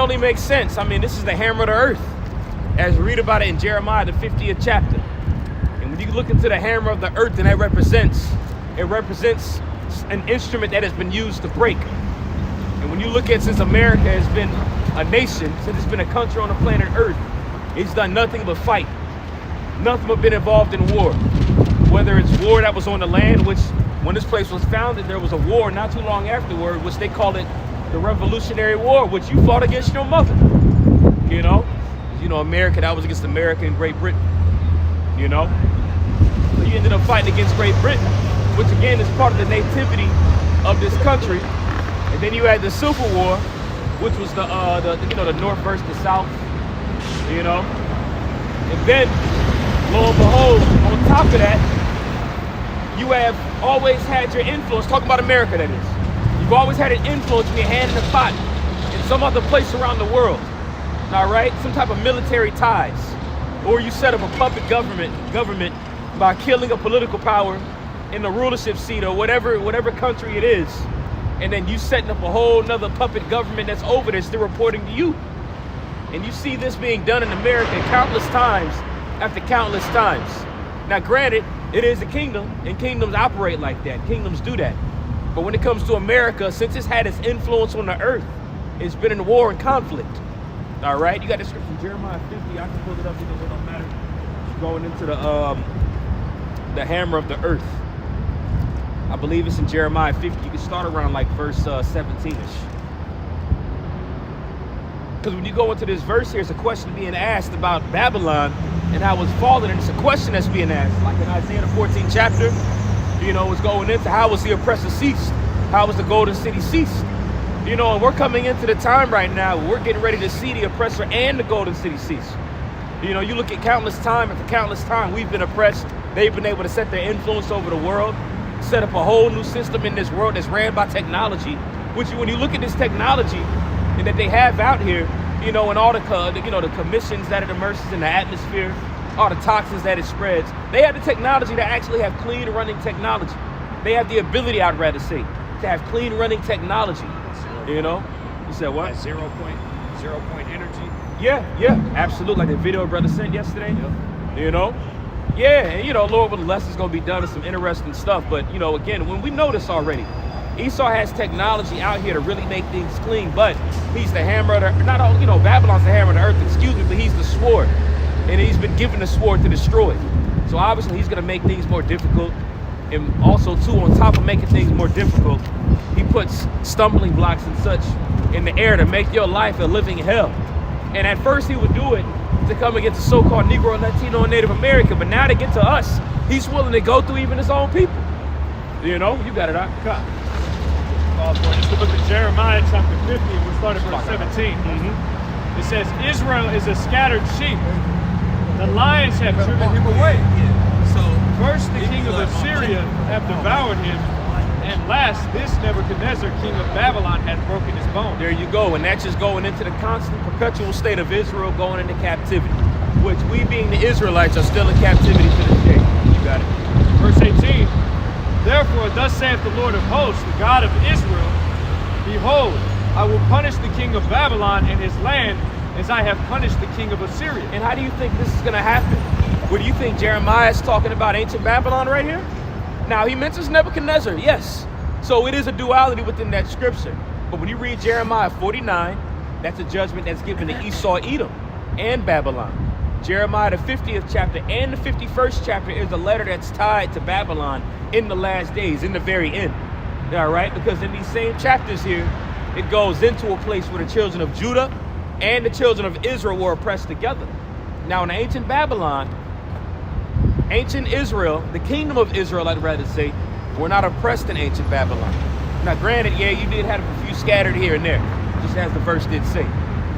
only makes sense. I mean, this is the hammer of the earth, as we read about it in Jeremiah, the 50th chapter. And when you look into the hammer of the earth, and it represents an instrument that has been used to break. And when you look at, since America has been a nation, since it's been a country on the planet Earth, it's done nothing but fight. Nothing but been involved in war. Whether it's war that was on the land, which when this place was founded, there was a war not too long afterward, which they called it the Revolutionary War, which you fought against your mother. You know, America, that was against America and Great Britain. You know, so you ended up fighting against Great Britain, which again is part of the nativity of this country. And then you had the Civil War, which was the North versus the South. You know, and then lo and behold, on top of that, you have always had your influence, talking about America that is. You've always had an influence in your hand in the pot in some other place around the world. All right? Some type of military ties. Or you set up a puppet government by killing a political power in the rulership seat or whatever country it is. And then you setting up a whole nother puppet government that's over there still reporting to you. And you see this being done in America countless times after countless times. Now, granted, it is a kingdom, and kingdoms operate like that. Kingdoms do that. But when it comes to America, since it's had its influence on the earth, it's been in war and conflict. All right? You got the scripture from Jeremiah 50. I can pull it up because it don't matter. Going into the hammer of the earth. I believe it's in Jeremiah 50. You can start around like verse 17-ish. Because when you go into this verse here, it's a question being asked about Babylon and how it's fallen, and it's a question that's being asked. Like in Isaiah the 14th chapter, it's going into how was the oppressor ceased? How was the golden city ceased? And we're coming into the time right now where we're getting ready to see the oppressor and the golden city cease. You look at countless time after countless time, we've been oppressed. They've been able to set their influence over the world, set up a whole new system in this world that's ran by technology, which when you look at this technology and that they have out here, and all the commissions that it immerses in the atmosphere, all the toxins that it spreads, they have the technology to actually have clean running technology. They have the ability, I'd rather say, to have clean running technology. You said what? Zero point energy. Yeah, absolutely. Like the video brother sent yesterday. Yep. Yeah, and Lord, with the lessons gonna be done and some interesting stuff. But again, when we know this already, Esau has technology out here to really make things clean, but he's the hammer of the earth. Not all, Babylon's the hammer of the earth, excuse me, but he's the sword. And he's been given the sword to destroy. So obviously he's gonna make things more difficult. And also too, on top of making things more difficult, he puts stumbling blocks and such in the air to make your life a living hell. And at first he would do it to come against the so-called Negro, Latino, and Native American, but now to get to us, he's willing to go through even his own people. You got it, Doc. Just to look at Jeremiah chapter 50, we'll start at verse 17. Mm-hmm. It says, Israel is a scattered sheep. The lions have driven him away. First the king of Assyria have devoured him, and last this Nebuchadnezzar, king of Babylon, had broken his bones. There you go, and that's just going into the constant, perpetual state of Israel going into captivity, which we being the Israelites are still in captivity to this day. You got it. Verse 18. Therefore, thus saith the Lord of hosts, the God of Israel, Behold, I will punish the king of Babylon and his land as I have punished the king of Assyria. And how do you think this is going to happen? What do you think Jeremiah is talking about ancient Babylon right here? Now, he mentions Nebuchadnezzar, yes. So it is a duality within that scripture. But when you read Jeremiah 49, that's a judgment that's given to Esau, Edom, and Babylon. Jeremiah the 50th chapter and the 51st chapter is a letter that's tied to Babylon in the last days, in the very end. All right? Because in these same chapters here, it goes into a place where the children of Judah and the children of Israel were oppressed together. Now, in ancient Babylon, ancient Israel, the kingdom of Israel, I'd rather say, were not oppressed in ancient Babylon. Now, granted, yeah, you did have a few scattered here and there, just as the verse did say.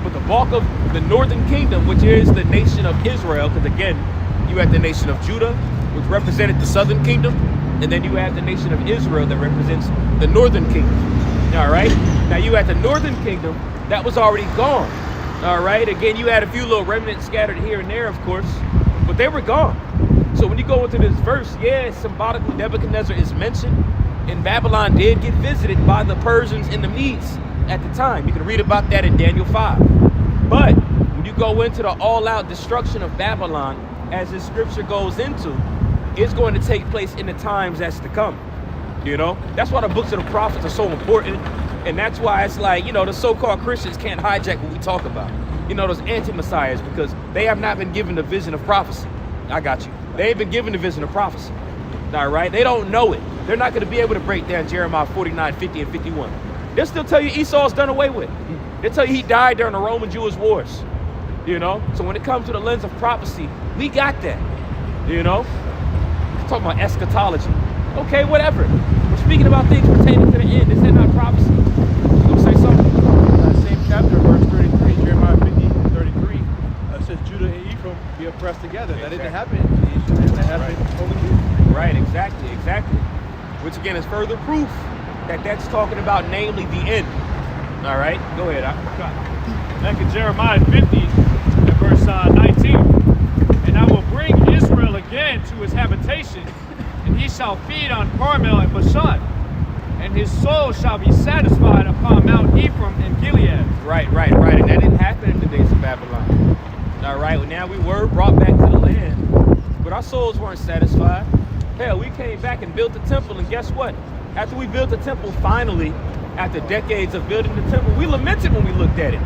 But the bulk of the northern kingdom, which is the nation of Israel, because again, you had the nation of Judah, which represented the southern kingdom, and then you have the nation of Israel that represents the northern kingdom. All right? Now you had the northern kingdom that was already gone. All right? Again, you had a few little remnants scattered here and there, of course, but they were gone. So when you go into this verse, yeah, symbolically Nebuchadnezzar is mentioned, and Babylon did get visited by the Persians and the Medes at the time. You can read about that in Daniel 5. But when you go into the all-out destruction of Babylon, as this scripture goes into, it's going to take place in the times that's to come. You know, that's why the books of the prophets are so important, and that's why it's like, you know, the so-called Christians can't hijack what we talk about. You know, those anti-messiahs, because they have not been given the vision of prophecy. I got you. They ain't been given the vision of prophecy. All right, they don't know it. They're not going to be able to break down Jeremiah 49, 50, and 51. They'll still tell you Esau's done away with. They'll tell you he died during the Roman-Jewish wars. You know, so when it comes to the lens of prophecy, we got that. You know, we're talking about eschatology. Okay, whatever. We're speaking about things pertaining to the end. This is not prophecy. You gonna say something? Same chapter, verse 33, Jeremiah 50:33, says Judah and Ephraim be oppressed together. Exactly. That didn't happen in Israel. That happened over here. Right, exactly. Which again is further proof that that's talking about, namely, the end. All right, go ahead. Back in Jeremiah 50, at verse 19. And I will bring Israel again to his habitation, and he shall feed on Carmel and Bashan, and his soul shall be satisfied upon Mount Ephraim and Gilead. Right. And that didn't happen in the days of Babylon. All right, well, now we were brought back to the land, but our souls weren't satisfied. Hell, we came back and built the temple, and guess what? After we built the temple, finally, after decades of building the temple, we lamented when we looked at it.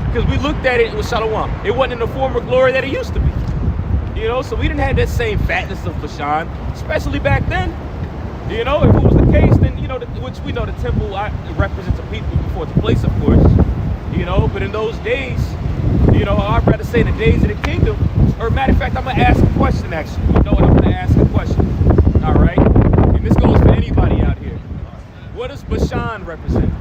Because we looked at it with Shalom. It wasn't in the form of glory that it used to be. You know, so we didn't have that same fatness of Bashan, especially back then. You know, if it was the case, then, you know, which we know the temple represents a people before the place, of course. You know, but in those days, you know, I'd rather say the days of the kingdom. Or matter of fact, I'm going to ask a question, actually. You know what? I'm going to ask a question. All right? And this goes for anybody out here. What does Bashan represent?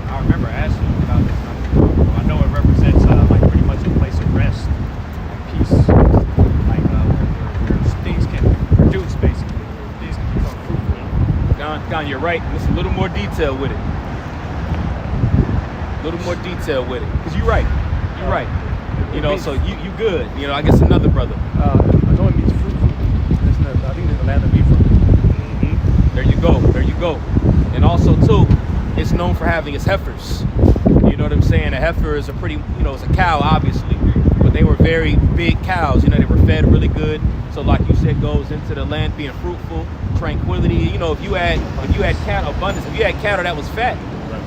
I remember asking you about this. I know it represents like pretty much a place of rest and peace, like where things can produce, basically, where things can become fruitful. Don, you're right. There's a little more detail with it. Because you're right. You know, so you good. You know, I guess another brother. I know it means fruitful. I think it's the land of Ephraim. Mm-hmm. There you go. And also, too, it's known for having its heifers. You know what I'm saying? A heifer is a pretty, you know, it's a cow, obviously. But they were very big cows. You know, they were fed really good. So like you said, goes into the land being fruitful, tranquility. You know, if you had cattle, abundance, if you had cattle that was fat,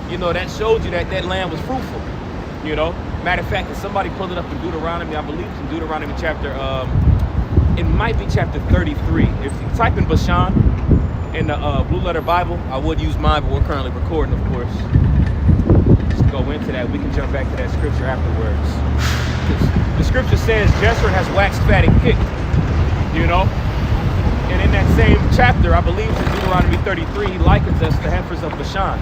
you know, that showed you that that land was fruitful. You know, matter of fact, if somebody pulled it up in Deuteronomy, I believe it's in Deuteronomy chapter, it might be chapter 33. If you type in Bashan in the Blue Letter Bible, I would use mine, but we're currently recording, of course. Just go into that. We can jump back to that scripture afterwards. The scripture says Jeshurun has waxed fat and kicked, you know? And in that same chapter, I believe in Deuteronomy 33, he likens us to heifers of Bashan.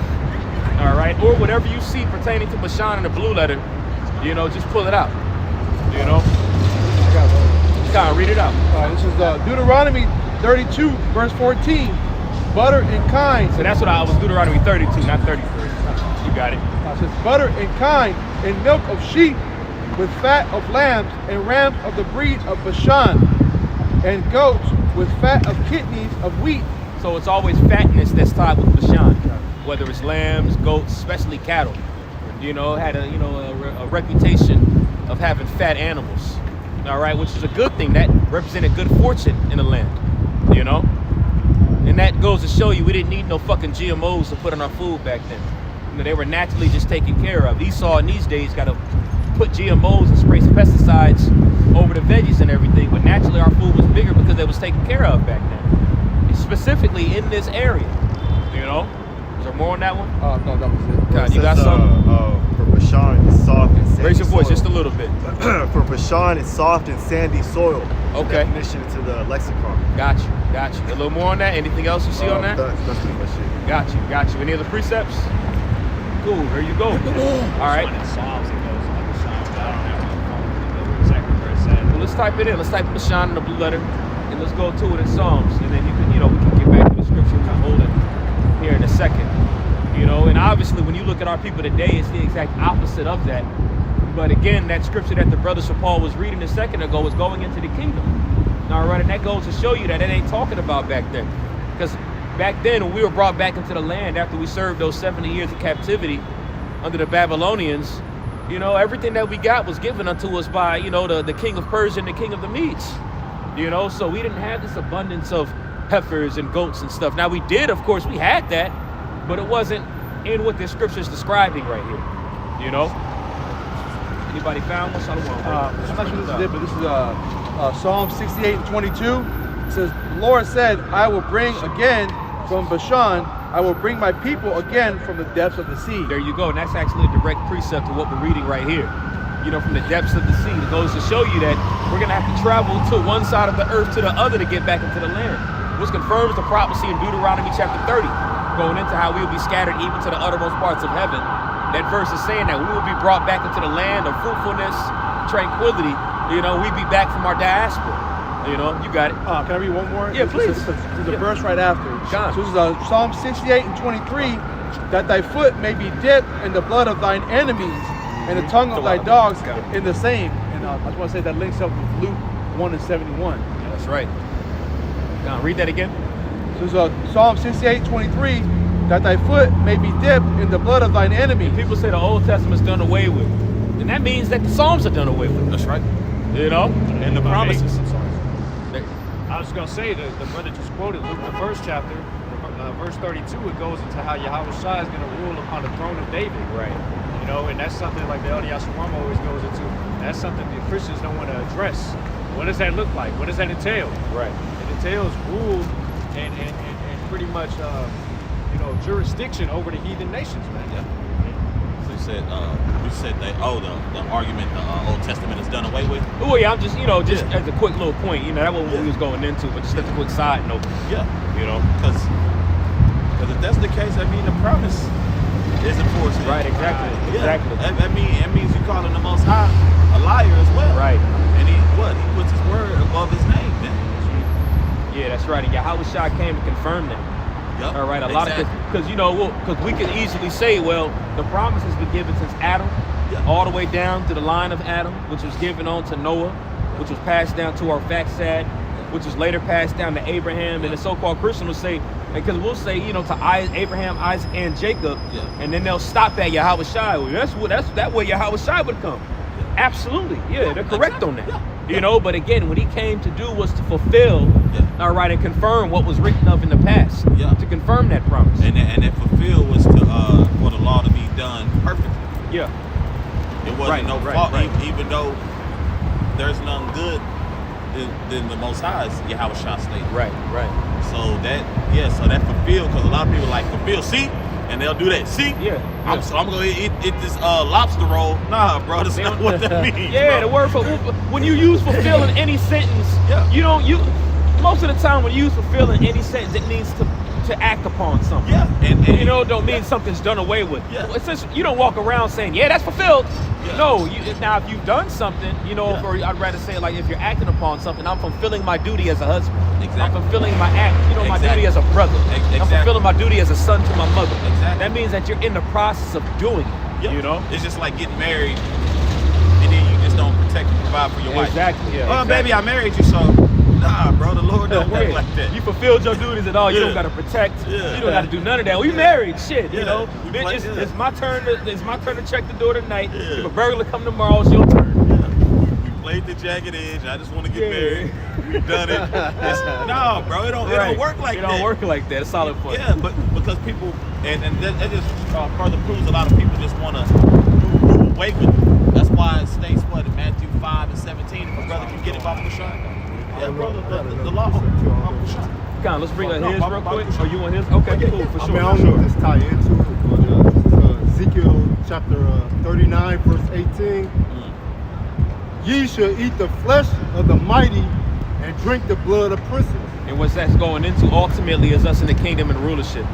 All right, or whatever you see pertaining to Bashan in the blue letter, you know, just pull it out. You know, I got one. just kind of read it out. This is Deuteronomy 32, verse 14. Butter and kine. So that's what I was Deuteronomy 32, not 33. You got it. It says butter and kine and milk of sheep with fat of lambs and rams of the breed of Bashan and goats with fat of kidneys of wheat. So it's always fatness that's tied with Bashan, whether it's lambs, goats, especially cattle. You know, had a reputation of having fat animals. All right, which is a good thing. That represented good fortune in the land. You know, and that goes to show you we didn't need no fucking GMOs to put in our food back then. You know, they were naturally just taken care of. Esau in these days got to put GMOs and spray some pesticides over the veggies and everything. But naturally, our food was bigger because it was taken care of back then. Specifically in this area. You know. Is there more on that one? No, that was it. God, you got something? For Bashan, it's soft and sandy. Raise your voice soil. just a little bit. For Bashan, it's soft and sandy soil. Okay. Definition to the lexicon. Got you. A little more on that? Anything else you see on that? That's pretty much it. Got you. Any other precepts? Cool, there you go. All right. One in Psalms, it goes on the Psalms, but I don't have my phone to know exactly where it's at. Well, let's type it in. Let's type Bashan in the blue letter, and let's go to it in Psalms, and then you can, we can get back to the scripture and hold it here in a second. You know, and obviously when you look at our people today, it's the exact opposite of that. But again, that scripture that the brother Sir Paul was reading a second ago is going into the kingdom. All right, and that goes to show you that it ain't talking about back then. Because back then when we were brought back into the land after we served those 70 years of captivity under the Babylonians, you know, everything that we got was given unto us by, you know, the king of Persia and the king of the Medes. You know, so we didn't have this abundance of heifers and goats and stuff. Now we did, of course, we had that, but it wasn't in what the scripture is describing right here. You know? Anybody found one? I'm not sure this is it, but this is Psalm 68 and 22. It says, the Lord said, I will bring again from Bashan, I will bring my people again from the depths of the sea. There you go, and that's actually a direct precept to what we're reading right here. You know, from the depths of the sea. It goes to show you that we're going to have to travel to one side of the earth to the other to get back into the land. Which confirms the prophecy in Deuteronomy chapter 30, going into how we will be scattered even to the uttermost parts of heaven. That verse is saying that we will be brought back into the land of fruitfulness, tranquility. You know, we be back from our diaspora. You know, you got it. Can I read one more? Yeah, please. There's a verse right after. John. So this is Psalm 68 and 23, that thy foot may be dipped in the blood of thine enemies, and the tongue of thy dogs in the same. And I just want to say that links up with Luke 1 and 71. Yeah, that's right. Now, read that again. So this is Psalm 68, 23, that thy foot may be dipped in the blood of thine enemies. People say the Old Testament's done away with. And that means that the Psalms are done away with. That's right. You know? And the promises. I was going to say, the brother just quoted Luke, the first chapter, verse 32, it goes into how Yahweh Shai is going to rule upon the throne of David. Right. You know, and that's something like the Elder Yasharam always goes into. That's something the Christians don't want to address. What does that look like? What does that entail? Right. It entails rule and pretty much, you know, jurisdiction over the heathen nations, man. Yeah. So you said that, the argument the Old Testament is done away with? Oh yeah, I'm just, you know, just as a quick little point, you know, that wasn't what we was going into, but just as a quick side note. Yeah. You know? Because if that's the case, I mean, the promise is enforced. Right, exactly. Yeah. Exactly. That means you calling the Most High a liar as well. Right. And he puts his word above his name, man. Yeah, that's right. And Yahweh Shai came to confirm that. Yep. All right, a lot of because you know, because we could easily say, well, the promise has been given since Adam, all the way down to the line of Adam, which was given on to Noah, which was passed down to our Arphaxad, which was later passed down to Abraham, and the so-called Christian will say, because we'll say, you know, to Abraham, Isaac, and Jacob, and then they'll stop at Yahweh Shai. Well, that's that way Yahweh Shai would come. Absolutely, yeah, they're correct on that. You know, but again, what he came to do was to fulfill, all right, and confirm what was written of in the past. To confirm that promise. And that fulfill was to for the law to be done perfectly. Yeah. It wasn't fault, even though there's none good than the Most High's Yahweh Shai stated. Right. So that fulfill, because a lot of people like fulfill, see, and they'll do that. See, I'm gonna eat this lobster roll. Nah, bro, that's not what that means. The word for when you use fulfill in any sentence, you don't most of the time when you use fulfill in any sentence, it means to act upon something. And you know, it don't mean something's done away with. Since you don't walk around saying, that's fulfilled. No, now if you've done something, you know, or I'd rather say like if you're acting upon something, I'm fulfilling my duty as a husband. I'm fulfilling my act, you know, my duty as a brother. I'm fulfilling my duty as a son to my mother. That means that you're in the process of doing it. You know? It's just like getting married and then you just don't protect and provide for your wife. Exactly. Well, baby, I married you, so nah, bro, the Lord don't work like that. You fulfilled your duties at all. You don't got to protect. You don't got to do none of that. We married, shit. You know, it's my turn. It's my turn to check the door tonight. If a burglar come tomorrow, it's your turn. We played the jagged edge. I just want to get married. We've done it. No, bro, it don't work like that. It don't work like that. It's solid point. Yeah, but because people, and that just further proves a lot of people just want to move away with it. That's why it states what in Matthew 5 and 17, if a brother can get it by Mushah. Yeah, brother, the law. Let's bring out his real quick. Oh, you want his? Okay, cool, for sure. I don't know if this tie into it, but Ezekiel chapter 39, verse 18. Ye shall eat the flesh of the mighty and drink the blood of princes. And what that's going into ultimately is us in the kingdom and rulership.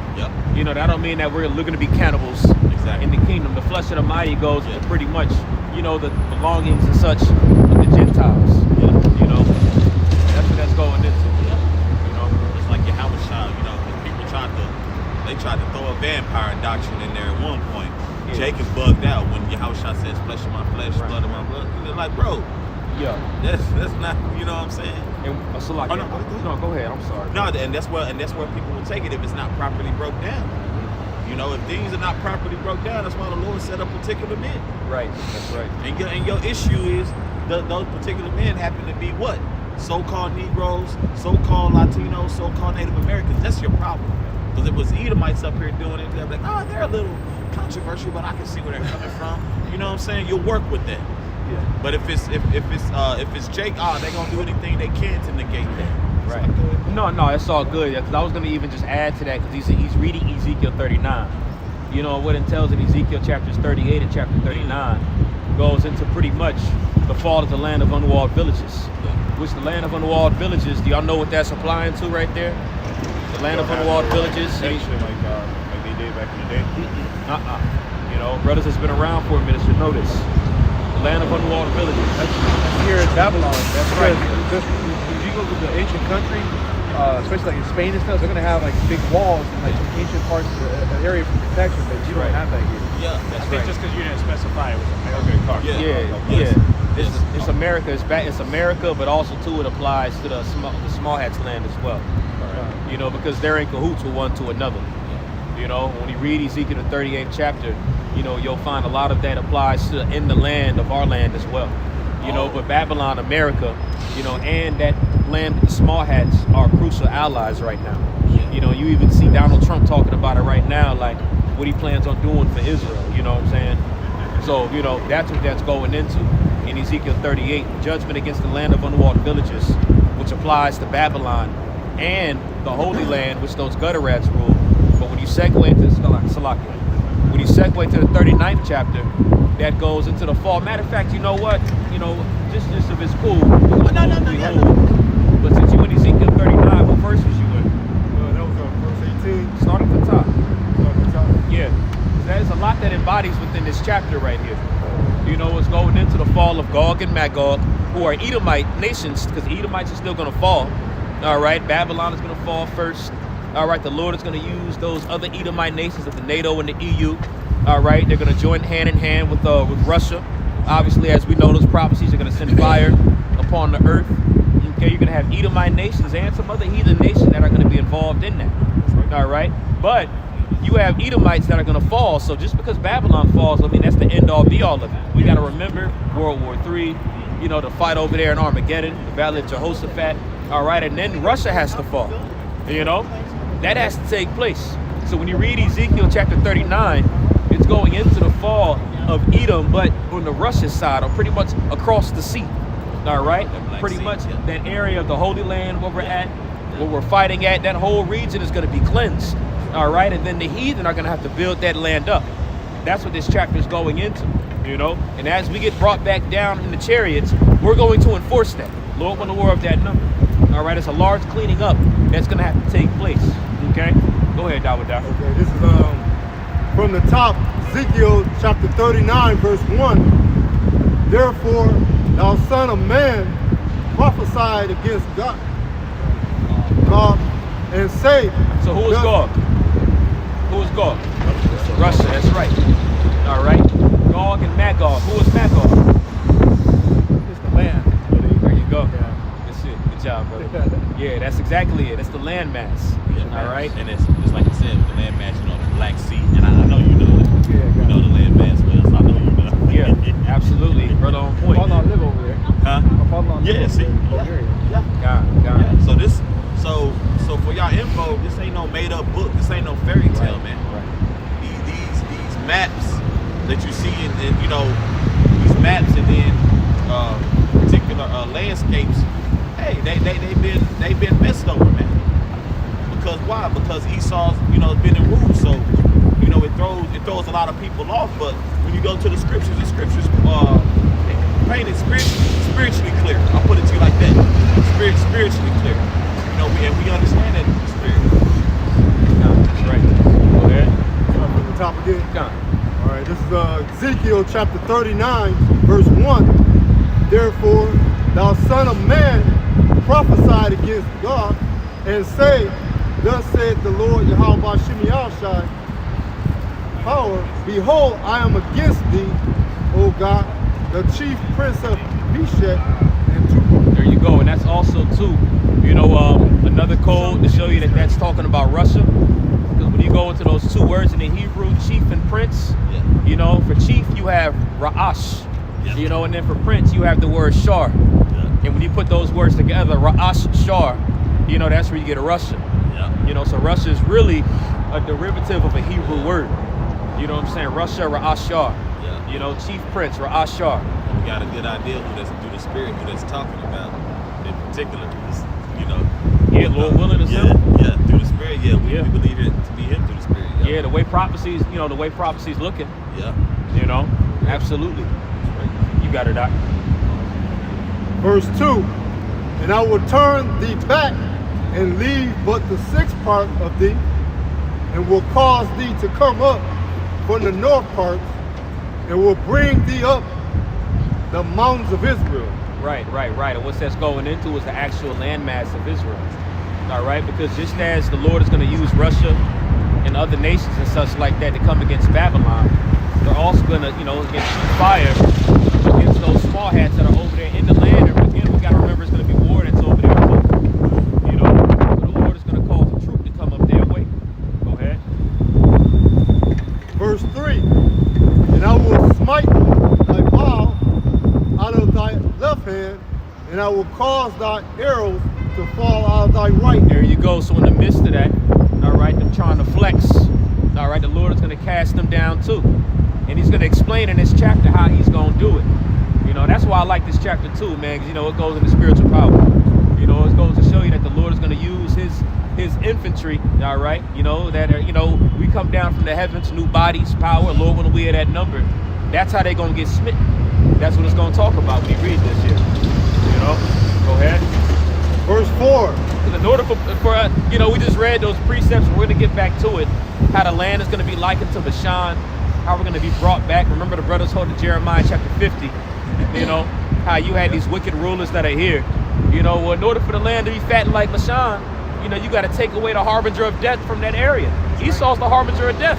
You know, that don't mean that we're looking to be cannibals in the kingdom. The flesh of the mighty goes to pretty much, you know, the belongings and such of the Gentiles. You know, that's what that's going into. You know, it's like Yahweh Shai, you know, people tried to throw a vampire doctrine in there at one point. Jacob bugged out when Yahweh Shai says flesh of my flesh, blood of my blood. They're like, bro, that's not, you know what I'm saying? Salaki. Oh, no, go ahead. No, go ahead. I'm sorry. No, and that's where people will take it if it's not properly broke down. You know, if things are not properly broke down, that's why the Lord set up particular men. Right. That's right. And your issue is those particular men happen to be what? So-called Negroes, so-called Latinos, so-called Native Americans. That's your problem. Because if it was Edomites up here doing it, they're like, oh, they're a little controversial, but I can see where they're coming from. You know what I'm saying? You'll work with that. Yeah. But if it's Jake, they're gonna do anything they can to negate that. Right. No, it's all good. Because I was going to even just add to that because he's reading Ezekiel 39. You know, what it tells in Ezekiel chapters 38 and chapter 39 goes into pretty much the fall of the land of unwalled villages. Which the land of unwalled villages, do y'all know what that's applying to right there? The land of unwalled villages. Like they did back in the day. You know, brothers that's been around for a minute should know this. The land of unwalled villages. That's here in Babylon. That's right. Just, if you go to the ancient country, especially like in Spain and stuff, they're gonna have like big walls and like ancient parts of an area for protection, but you don't have that here. Yeah, I that's think right. just because you didn't specify it was American. Yeah. It's America. It's America, but also too it applies to the small hats land as well. Right. You know, because they're in cahoots with one to another. You know, when you read Ezekiel the 38th chapter, you know, you'll find a lot of that applies to in the land of our land as well. You know, but Babylon, America, you know, and that land, the small hats are crucial allies right now. You know, you even see Donald Trump talking about it right now, like what he plans on doing for Israel. You know what I'm saying? So, you know, that's what that's going into in Ezekiel 38, judgment against the land of unwalled villages, which applies to Babylon and the Holy Land, which those gutter rats rule. But when you segue into Salakia, when you segue to the 39th chapter, that goes into the fall. Matter of fact, you know what? You know, just if it's cool. But since you in Ezekiel 39, what verse was you in? That was verse 18. Start at the top. Start at the top. Yeah. There's a lot that embodies within this chapter right here. You know, it's going into the fall of Gog and Magog, who are Edomite nations, because the Edomites are still going to fall. All right, Babylon is going to fall first. All right, the Lord is going to use those other Edomite nations of the NATO and the EU. All right, they're going to join hand in hand with Russia. Obviously, as we know, those prophecies are going to send fire upon the earth. Okay, you're going to have Edomite nations and some other heathen nations that are going to be involved in that. All right, but you have Edomites that are going to fall. So just because Babylon falls, I mean, that's the end all be all of it. We got to remember World War III, you know, the fight over there in Armageddon, the Valley of Jehoshaphat. All right, and then Russia has to fall. You know, that has to take place. So when you read Ezekiel chapter 39, it's going into the fall of Edom, but on the Russia side, or pretty much across the sea. All right, pretty much that area of the Holy Land where we're at, where we're fighting at, that whole region is going to be cleansed. All right, and then the heathen are going to have to build that land up. That's what this chapter is going into, you know. And as we get brought back down in the chariots, we're going to enforce that. Lord, when the war of that number. All right, it's a large cleaning up that's going to have to take place. Okay, go ahead, Dawud. Okay, this is from the top, Ezekiel chapter 39, verse 1. Therefore, thou son of man, prophesy against God, and say. So who is Gog? Who is Gog? Russia, that's right. All right, Gog and Magog. Who is Magog? It's the land. There you go. Yeah. That's it. Good job, brother. Yeah, that's exactly it. That's the landmass. Yeah, all right. And it's like you said, the landmass, you know, the Black Sea, and I know you know it. Yeah, You know the landmass well, so I know you know. Yeah, absolutely, brother, on point. Father live over there. Huh? My father-in-law live Yeah, over see, there in Bulgaria. God. Yeah. So for y'all info, this ain't no made up book. This ain't no fairy tale, man. These maps that you see in you know, these maps and then particular landscapes, hey, they've been messed over, man. Because why? Because Esau's, you know, been in rule, so you know it throws a lot of people off. But when you go to the scriptures paint it spiritually clear. I'll put it to you like that. Spiritually clear. You know, we understand that spirit. That's right. Go ahead. Start from the top again. Come. All right, this is Ezekiel chapter 39, verse 1. Therefore, thou son of man, prophesy against God, and say, thus saith the Lord Yahweh Shemi power, behold, I am against thee, O God, the chief prince of Meshach and Tubal. There you you go. And that's also too, you know, another code to show you that that's talking about Russia. Because when you go into those two words in the Hebrew, chief and prince, Yeah. you know, for chief you have Ra'ash, Yeah. you know, and then for prince you have the word Shar. Yeah. And when you put those words together, Ra'ash Shar, you know, that's where you get a Russia. Yeah. You know, so Russia is really a derivative of a Hebrew word. You know what I'm saying? Russia, Ra'ash Shar. Yeah. You know, chief prince, Ra'ash Shar. We got a good idea who that's through the spirit, who that's talking about in particular. Who's, you know. Yeah, Lord willing is Yeah, him. yeah, through the spirit. Yeah, we Yeah. believe it to be him through the spirit. Yeah, the way prophecies, you know, the way prophecies looking, Yeah. you know, absolutely. You got it, Doc. Verse 2, and I will turn thee back and leave but the sixth part of thee, and will cause thee to come up from the north parts, and will bring thee up the mountains of Israel. Right. And what that's going into is the actual landmass of Israel. All right, because just as the Lord is going to use Russia and other nations and such like that to come against Babylon, they're also going to, you know, shoot fire against those small hats that are over there in the land. And again, we got to remember it's going to be war that's over there too. You know, so the Lord is going to cause a troop to come up their way. Go ahead. Verse 3, and I will smite thy bow out of thy left hand, and I will cause thy arrows to fall out of thy right hand. There you go. So in the midst of that, all right, them trying to flex, all right, the Lord is going to cast them down too. And he's going to explain in this chapter how he's going to do it. You know, that's why I like this chapter too, man, because, you know, it goes into spiritual power. You know, it goes to show you that the Lord is going to use his infantry, all right, you know, that are, you know, we come down from the heavens, new bodies, power, Lord, when we are that number, that's how they're going to get smitten. That's what it's going to talk about when you read this here. You know, go ahead. Verse 4, In order for you know, we just read those precepts. We're going to get back to it. How the land is going to be likened to Bashan. How we're going to be brought back. Remember the brothers hold to Jeremiah chapter 50. You know, how you had these wicked rulers that are here. You know, well, in order for the land to be fattened like Bashan, you know, you got to take away the harbinger of death from that area. Esau's the harbinger of death.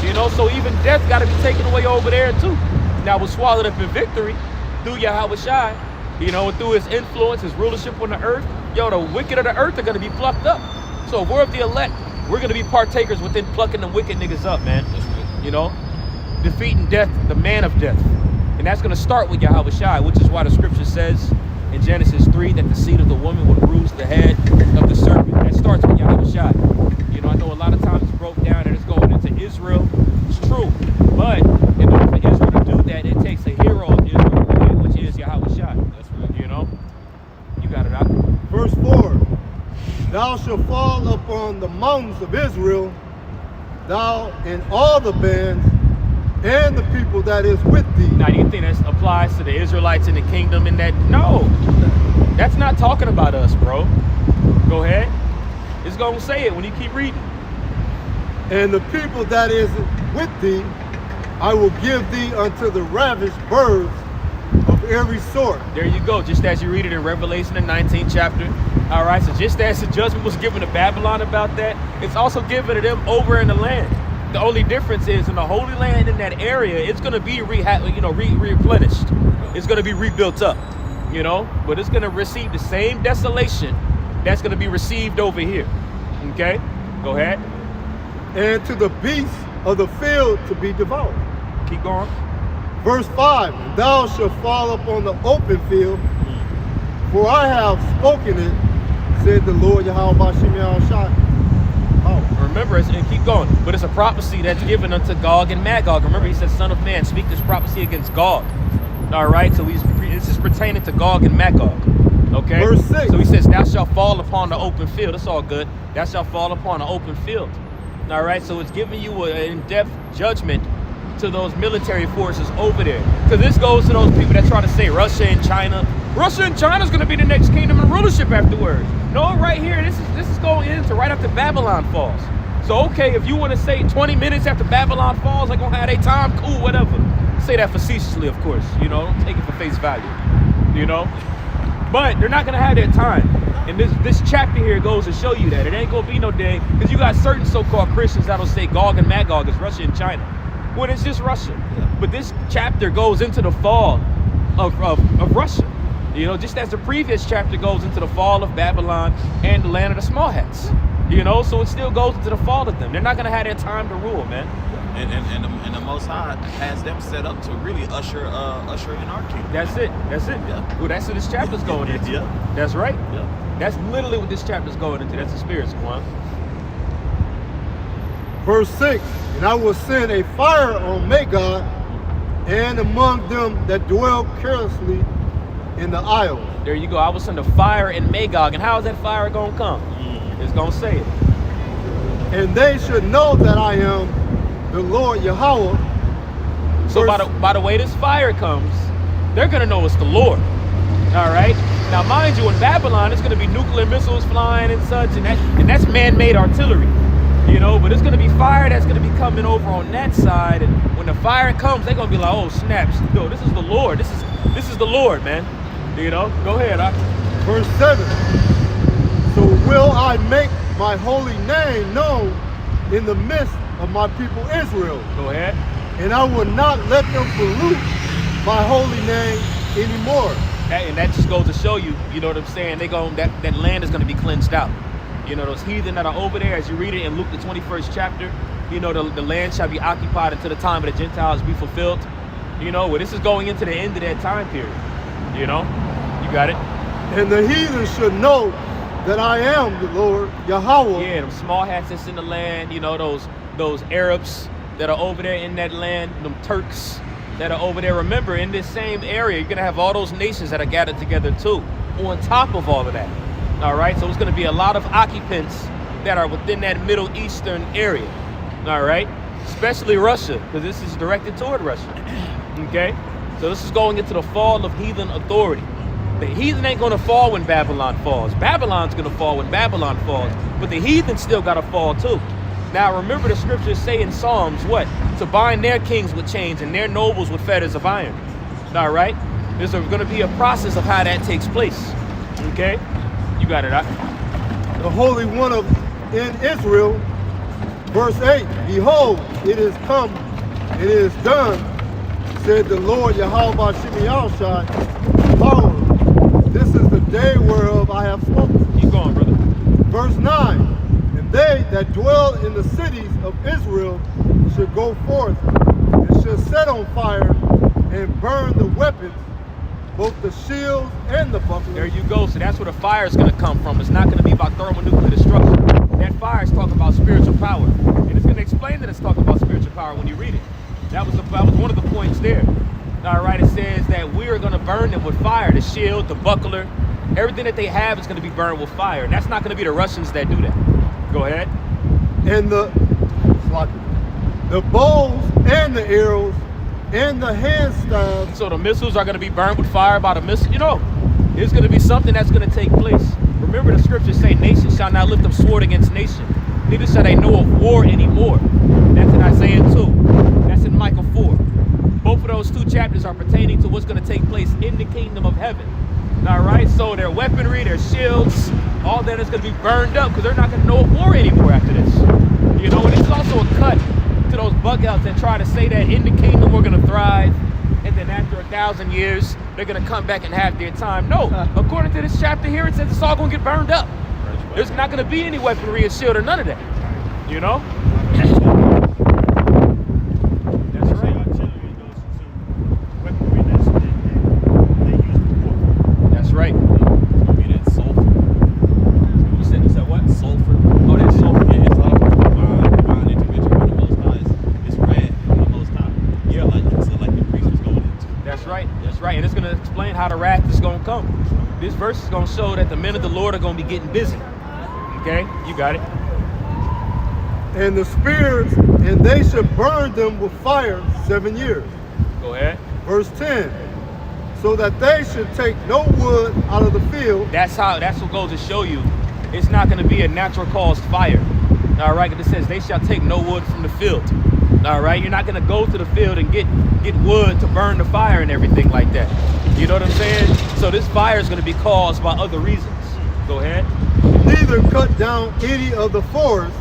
You know, so even death got to be taken away over there too. Now we're swallowed up in victory through Yahweh Shai. You know, through his influence, his rulership on the earth. Yo, the wicked of the earth are going to be plucked up. So if we're of the elect, we're going to be partakers within plucking the wicked niggas up, man. You know, defeating death, the man of death. And that's going to start with Yahweh Shai, which is why the scripture says in Genesis 3 that the seed of the woman will bruise the head of the serpent. That starts with Yahweh Shai. You know, I know a lot of times it's broke down and it's going into Israel. It's true. But in order for Israel to do that, it takes a hero of Israel, which is Yahweh Shai. That's right. You know? You got it out. verse 4, thou shalt fall upon the mountains of Israel, thou and all the bands, and the people that is with thee. Now, do you think that applies to the Israelites in the kingdom in that? No. That's not talking about us, bro. Go ahead. It's going to say it when you keep reading. And the people that is with thee, I will give thee unto the ravished birds of every sort. There you go. Just as you read it in Revelation, the 19th chapter. All right. So just as the judgment was given to Babylon about that, it's also given to them over in the land. The only difference is in the Holy Land in that area, it's going to be replenished. It's going to be rebuilt up, you know, but it's going to receive the same desolation that's going to be received over here. Okay, go ahead. And to the beasts of the field to be devoured. Keep going. Verse 5, and thou shalt fall upon the open field, for I have spoken it, said the Lord Yahweh Bashim Yahushua. Remember, and keep going. But it's a prophecy that's given unto Gog and Magog. Remember, he said, "Son of man, speak this prophecy against Gog." All right, so this is pertaining to Gog and Magog. Okay. Verse 6. So he says, "Thou shalt fall upon the open field." It's all good. Thou shalt fall upon the open field. All right. So it's giving you an in-depth judgment to those military forces over there, because this goes to those people that try to say Russia and China. Russia and China is going to be the next kingdom and rulership afterwards. No, right here, this is going into right after Babylon falls. So okay, if you want to say 20 minutes after Babylon falls, they're gonna have their time, cool, whatever. Say that facetiously, of course. You know, don't take it for face value. You know, but they're not gonna have their time. And this chapter here goes to show you that it ain't gonna be no day, because you got certain so-called Christians that'll say Gog and Magog is Russia and China, when it's just Russia. But this chapter goes into the fall of Russia. You know, just as the previous chapter goes into the fall of Babylon and the land of the small hats. You know, so it still goes into the fall of them. They're not going to have their time to rule, man. And the Most High has them set up to really usher in our kingdom. That's it. Yeah. Well, that's what this chapter's going into. Yeah. That's right. Yeah. That's literally what this chapter's going into. That's the spirit, Quan. Verse 6, and I will send a fire on Magog and among them that dwell carelessly in the isles. There you go. I will send a fire in Magog. And how is that fire going to come? It's going to say it. And they should know that I am the Lord Yahweh. So by the way this fire comes, they're going to know it's the Lord. All right? Now, mind you, in Babylon, it's going to be nuclear missiles flying and such, and that's man-made artillery. You know, but it's going to be fire that's going to be coming over on that side. And when the fire comes, they're going to be like, oh, snaps. Yo, this is the Lord. This is the Lord, man. You know? Go ahead. Verse 7. So will I make my holy name known in the midst of my people Israel. Go ahead. And I will not let them pollute my holy name anymore. And that just goes to show you, you know what I'm saying? That land is going to be cleansed out. You know, those heathen that are over there, as you read it in Luke the 21st chapter, you know, the land shall be occupied until the time of the Gentiles be fulfilled. You know, well, this is going into the end of that time period. You know, you got it. And the heathen should know that I am the Lord Yahweh. Yeah, them small hats that's in the land, you know, those Arabs that are over there in that land, them Turks that are over there. Remember, in this same area, you're going to have all those nations that are gathered together too, on top of all of that. All right, so it's going to be a lot of occupants that are within that Middle Eastern area. All right, especially Russia, because this is directed toward Russia. Okay, so this is going into the fall of heathen authority. The heathen ain't going to fall when Babylon falls. Babylon's going to fall when Babylon falls, but the heathen still got to fall too. Now remember, the scriptures say in Psalms what? To bind their kings with chains and their nobles with fetters of iron. All right, there's going to be a process of how that takes place. Okay. You got it, The Holy One in Israel, verse 8, behold, it is come, it is done, said the Lord Yahweh Shemi power. This is the day whereof I have spoken. Keep going, brother. Verse 9, and they that dwell in the cities of Israel should go forth and should set on fire and burn the weapons, both the shields and the bucklers. There you go. So that's where the fire is going to come from. It's not going to be about thermonuclear destruction. That fire is talking about spiritual power. And it's going to explain that it's talking about spiritual power when you read it. That was one of the points there. All right, it says that we are going to burn them with fire. The shield, the buckler, everything that they have is going to be burned with fire. And that's not going to be the Russians that do that. Go ahead. And the bows and the arrows and the hand staves. So the missiles are going to be burned with fire by the missile. You know, it's going to be something that's going to take place. Remember, the scriptures say, nation shall not lift up sword against nation. Neither shall they know of war anymore. That's in Isaiah 2. That's in Micah 4. Both of those two chapters are pertaining to what's going to take place in the kingdom of heaven. All right, so their weaponry, their shields, all that is going to be burned up because they're not going to know of war anymore after this. You know, and this is also a cut to those bug outs that try to say that in the kingdom we're going to thrive, and then after 1,000 years they're going to come back and have their time. No, according to this chapter here, it says it's all going to get burned up. There's not going to be any weaponry or shield or none of that. You know? That's right. That's right. It's gonna be that sulfur. You said what? Sulfur. Oh, that's sulfur. Yeah, it's all divine intervention from the Most High. It's red from the Most High. Yeah, like the priest was going into. That's right. That's right. And it's going to explain how the wrath is going to come. This verse is going to show that the men of the Lord are going to be getting busy. Okay? You got it. And the spears, and they should burn them with fire 7 years. Go ahead. Verse 10, so that they should take no wood out of the field. That's what goes to show you it's not going to be a natural caused fire. All right? It says they shall take no wood from the field. All right? You're not going to go to the field and get wood to burn the fire and everything like that. You know what I'm saying? So this fire is going to be caused by other reasons. Go ahead. Neither cut down any of the forest,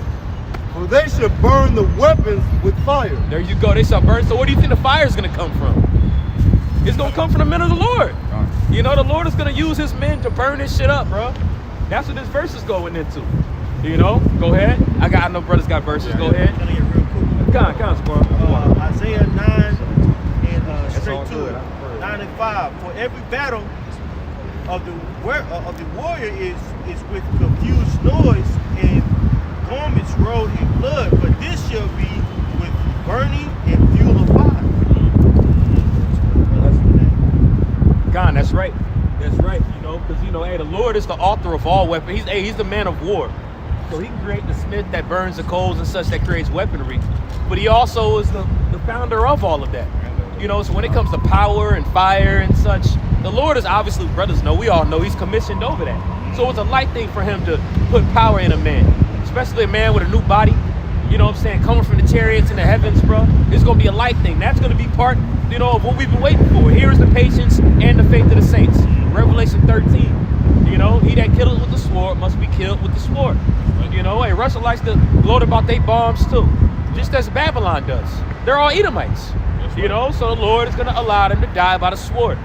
for they should burn the weapons with fire. There you go. They shall burn. So where do you think the fire is going to come from? It's going to come from the men of the Lord. You know, the Lord is going to use his men to burn this shit up, bro. That's what this verse is going into. You know, go ahead. I know brothers got verses. Go ahead. Tell you real quick. Come on, Squirrel. Isaiah 9 and straight to it. 9 and 5. For every battle of the warrior is with confused noise and garments rolled in blood, but this shall be with burning and fuel of fire. God, that's right. That's right. You know, because hey, the Lord is the author of all weapons. He's the man of war. So he can create the smith that burns the coals and such that creates weaponry. But he also is the founder of all of that. You know, so when it comes to power and fire and such, the Lord is obviously, brothers know, we all know he's commissioned over that. So it's a light thing for him to put power in a man, especially a man with a new body. You know what I'm saying? Coming from the chariots in the heavens, bro. It's going to be a light thing. That's going to be part, of what we've been waiting for. Here is the patience and the faith of the saints. Revelation 13. You know, he that killeth with the sword must be killed with the sword. You know, hey, Russia likes to gloat about their bombs too, just as Babylon does. They're all Edomites. You know, so the Lord is going to allow them to die by the sword.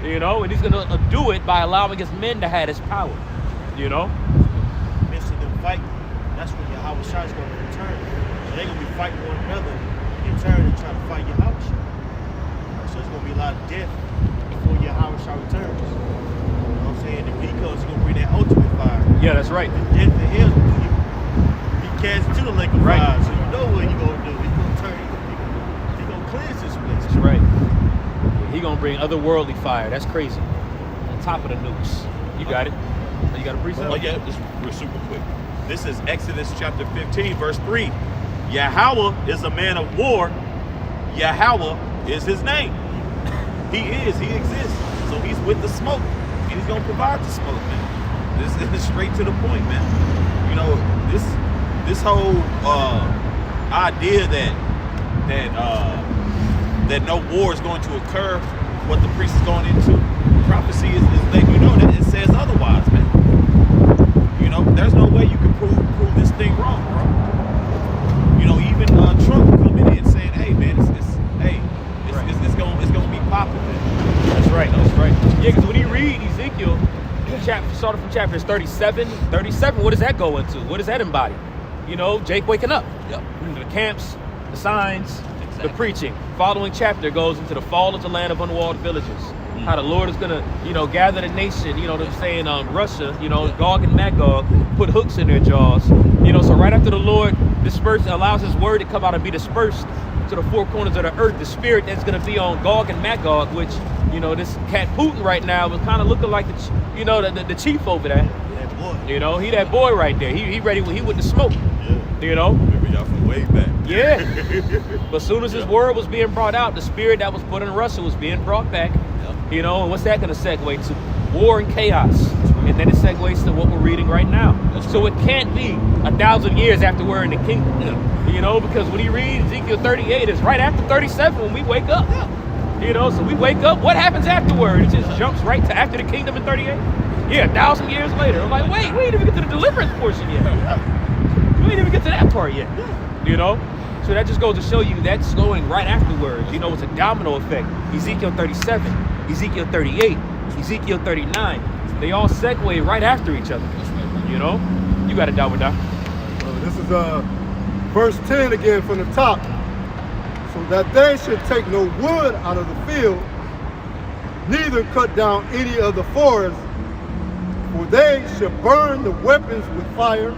You know, and he's going to do it by allowing his men to have his power. You know? Midst of them fighting, that's when Yahweh Shai is going to return. So they're going to be fighting one another in turn and trying to fight Yahweh Shai. So it's going to be a lot of death before Yahweh Shai returns. You know what I'm saying? And when he comes, he's going to bring that ultimate fire. Yeah, that's right. The death and hell, he cast into the lake of fire. So you know what he's going to do. He's going to turn, he's going to cleanse this place. That's right. He gonna bring otherworldly fire. That's crazy. On top of the nukes. You got it? You got a precept? Oh yeah, just real super quick. This is Exodus chapter 15, verse 3. Yahweh is a man of war. Yahweh is his name. He exists. So he's with the smoke. And he's gonna provide the smoke, man. This is straight to the point, man. You know, this whole idea that no war is going to occur, what the priest is going into, prophecy is letting you know that it says otherwise, man. You know, there's no way you can prove this thing wrong, bro. You know, even Trump coming in saying, "Hey, man, it's gonna be popping, man." That's right. That's right. Yeah, because when you read Ezekiel, started from chapters 37, what does that go into? What does that embody? You know, Jake waking up. Yep. The camps, the signs. The preaching. Following chapter goes into the fall of the land of unwalled villages. How the Lord is gonna, gather the nation. They're saying Russia, Gog and Magog put hooks in their jaws. So right after the Lord allows his word to come out and be dispersed to the four corners of the earth, the spirit that's gonna be on Gog and Magog, which, this cat Putin right now was kind of looking like the chief over there. That boy. He that boy right there. He ready. He with the smoke. Yeah. Remember y'all from way back. Yeah. But as soon as his word was being brought out, the spirit that was put in Russia was being brought back. Yep. And what's that going to segue to? War and chaos. And then it segues to what we're reading right now. So it can't be 1,000 years after we're in the kingdom. Yeah. Because when you read Ezekiel 38, it's right after 37 when we wake up. Yeah. So we wake up. What happens afterward? It just jumps right to after the kingdom in 38? Yeah, 1,000 years later. I'm like, wait, we didn't even get to the deliverance portion yet. We didn't even get to that part yet. So that just goes to show you that's going right afterwards. It's a domino effect. Ezekiel 37, Ezekiel 38, Ezekiel 39. They all segue right after each other. You got it, Dawah Doc. This is verse 10 again from the top. So that they should take no wood out of the field, neither cut down any of the forest, for they should burn the weapons with fire,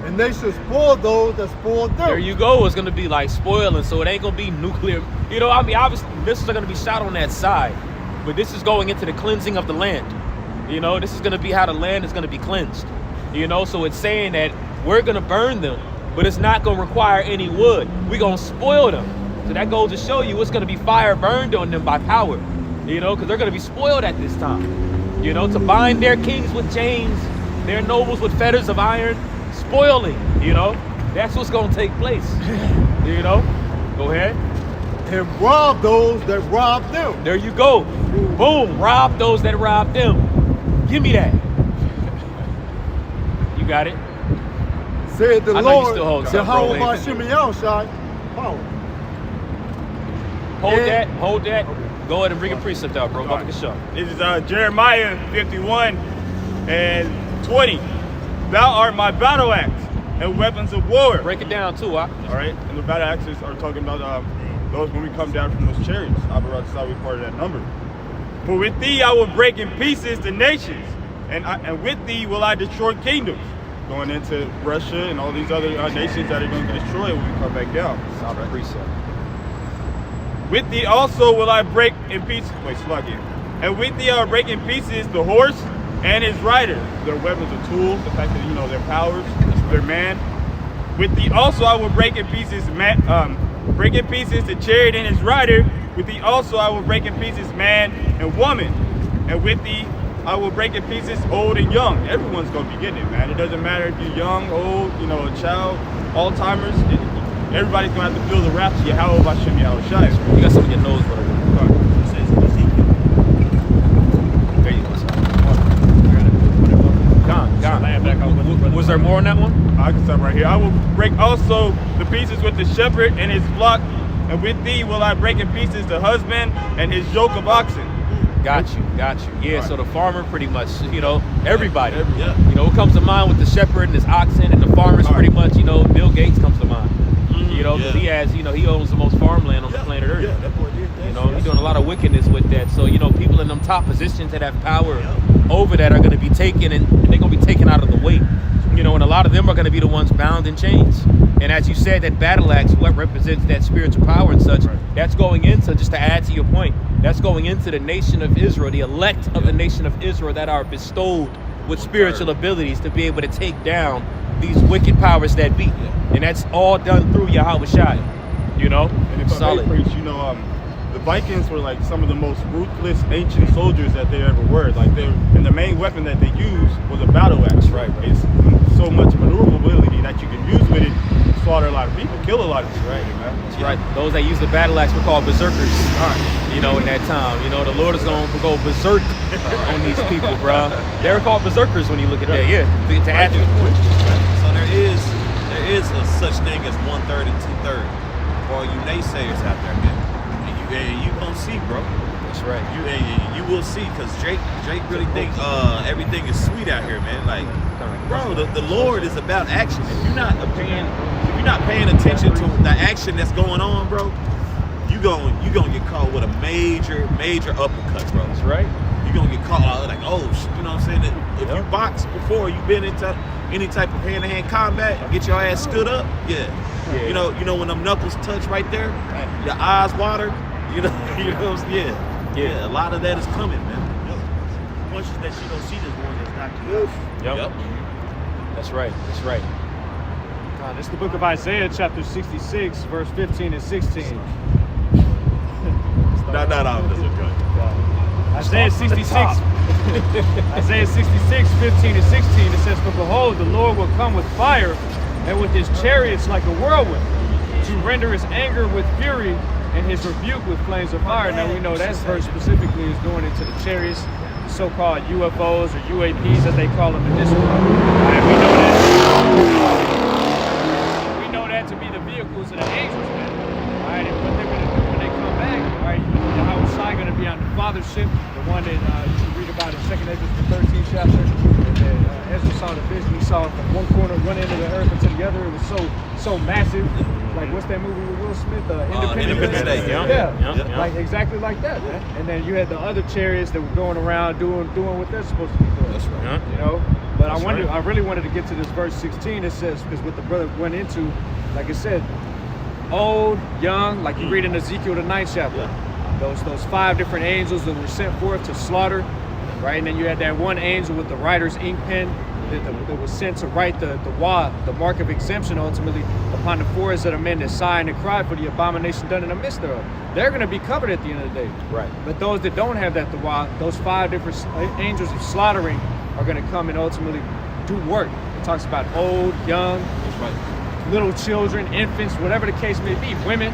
and they should spoil those that spoil them. There you go. It's going to be like spoiling, so it ain't going to be nuclear. Obviously, missiles are going to be shot on that side, but this is going into the cleansing of the land. This is going to be how the land is going to be cleansed. So it's saying that we're going to burn them, but it's not going to require any wood. We're going to spoil them. So that goes to show you it's going to be fire burned on them by power, because they're going to be spoiled at this time. To bind their kings with chains, their nobles with fetters of iron, spoiling, that's what's going to take place. Go ahead. And rob those that rob them. There you go. Boom, rob those that rob them. Give me that. You got it. Said the I know you Lord, still hold something, Yahweh bro. Bashim Yahushai, power. Hold that. Go ahead and bring a precept out, bro. Baba Kasha. This is Jeremiah 51 and 20. Thou art my battle axe and weapons of war. Break it down too, All right, and the battle axes are talking about those when we come down from those chariots. Abarat Sawi part of that number. For with thee I will break in pieces the nations, and with thee will I destroy kingdoms. Going into Russia and all these other nations that are going to get destroyed when we come back down. Solid precept. With thee also will I break in pieces. Wait, slug in. And with thee I will break in pieces the horse and his rider, their weapons and tools, the fact that you know their powers, their man. With thee also I will break in pieces break in pieces the chariot and his rider. With thee also I will break in pieces man and woman. And with thee I will break in pieces old and young. Everyone's gonna be getting it, man. It doesn't matter if you're young, old, you know, a child, Alzheimer's. Everybody's gonna have to feel the wrath of Yahweh Bashem Yahweh Shai. You got something in your nose, brother. There you go. Was there more on that one? I can stop right here. I will break also the pieces with the shepherd and his flock, and with thee will I break in pieces the husband and his yoke of oxen. Got you. Yeah, Right. so the farmer pretty much, you know, everybody. Yeah. You know, what comes to mind with the shepherd and his oxen and the farmers pretty much, you know, Bill Gates comes to mind. You know, because he has, you know, he owns the most farmland on the planet Earth. Yeah, that boy did that. You know, he's doing a lot of wickedness with that. So, you know, people in them top positions that have power over that are going to be taken, and they're going to be taken out of the way. You know, and a lot of them are going to be the ones bound in chains. And as you said, that battle axe, what represents that spiritual power and such, that's going into, just to add to your point, that's going into the nation of Israel, the elect of the nation of Israel that are bestowed with spiritual abilities to be able to take down these wicked powers that be. And that's all done through Yahweh Shai. You know? And if I may preach, you know, the Vikings were like some of the most ruthless ancient soldiers that they ever were. Like and the main weapon that they used was a battle axe. Right. It's so much maneuverability that you can use with it, slaughter a lot of people, kill a lot of people. Right, man. That's right. Those that use the battle axe were called berserkers. You know, in that time. You know, the Lord is going to go berserk on these people, bro. They were called berserkers when you look at that. Yeah. To add to the point. So there is a such thing as 1/3 and 2/3 for all you naysayers out there, man. And you gonna see, bro. That's right. You will see, because Drake really think everything is sweet out here, man. Like, bro, the Lord is about action. If you're not paying attention to the action that's going on, bro, you gonna get caught with a major uppercut, bro. That's right. You're gonna get caught like, oh, you know what I'm saying? If you box before, you've been into any type of hand-to-hand combat, get your ass stood up, You know when them knuckles touch right there, your eyes water. You know what I'm saying? Yeah. A lot of that is coming, man. Punches that you don't see this one that's not too. Yep. That's right. This is the book of Isaiah, chapter 66, verse 15 and 16. No, this is good. Isaiah 66, Isaiah 66, 15 and 16, it says, "For behold, the Lord will come with fire, and with his chariots like a whirlwind, to render his anger with fury, and his rebuke with flames of fire." Now we know that verse specifically is going into the chariots, the so-called UFOs or UAPs as they call them in this book. And we know that to be the vehicles of the angels, man. All right, and what they're going to do when they come back, all right, Yahweh Shai going to be on the father's ship, the one that you read about in 2nd Ezra, the 13th chapter. And Ezra saw the vision. He saw it from one corner run into the earth and to the other. It was so massive. Like, what's that movie with Will Smith? Independence Day. Yeah. Like exactly like that, man. And then you had the other chariots that were going around doing what they're supposed to be doing. That's right. You know. But I really wanted to get to this verse 16. It says, because what the brother went into, like I said, old, young, like you read in Ezekiel the 9th chapter. Those 5 different angels that were sent forth to slaughter, right? And then you had that one angel with the writer's ink pen that was sent to write the mark of exemption, ultimately upon the foreheads of the men that sigh and cry for the abomination done in the midst thereof. They're going to be covered at the end of the day. Right. But those that don't have that those 5 different angels of slaughtering are going to come and ultimately do work. It talks about old, young, little children, infants, whatever the case may be, women,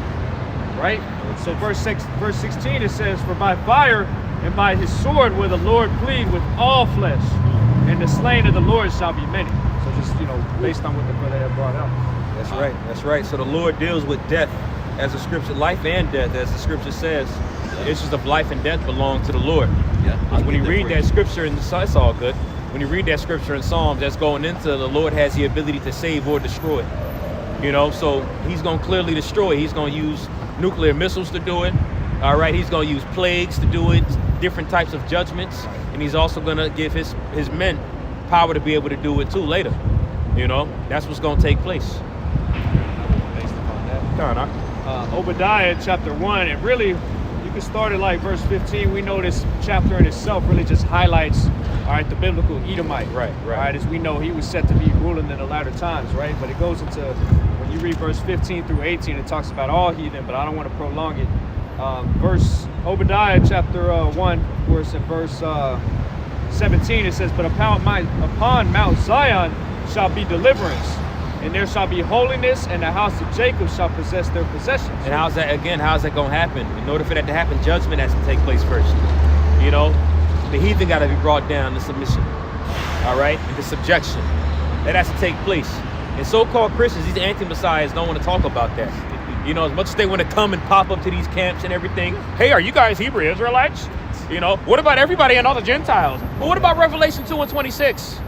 right? So verse 16 it says, "For by fire and by his sword will the Lord plead with all flesh, and the slain of the Lord shall be many." So just, based on what the brother had brought out. That's right. So the Lord deals with death, as the scripture, life and death, as the scripture says. issues of life and death belong to the Lord. Yeah. When you read that scripture, and it's all good. When you read that scripture in Psalms, that's going into the Lord has the ability to save or destroy. You know, so he's going to clearly destroy. He's going to use nuclear missiles to do it. All right, he's going to use plagues to do it, different types of judgments, and he's also going to give his men power to be able to do it too later. You know, that's what's going to take place. Based upon that. Obadiah chapter 1, and really, you can start at like verse 15. We know this chapter in itself really just highlights, all right, the biblical Edomite. Right. All right, as we know, he was set to be ruling in the latter times, right? But it goes into, when you read verse 15 through 18, it talks about all heathen, but I don't want to prolong it. Obadiah chapter 1, of course, in verse 17, it says, but upon Mount Zion shall be deliverance, and there shall be holiness, and the house of Jacob shall possess their possessions. And how's that going to happen? In order for that to happen, judgment has to take place first. You know, the heathen got to be brought down to submission. All right, into subjection. That has to take place. And so-called Christians, these anti-messiahs, don't want to talk about that. You know, as much as they want to come and pop up to these camps and everything. Hey, are you guys Hebrew Israelites? You know, what about everybody and all the Gentiles? But what about Revelation 2:26?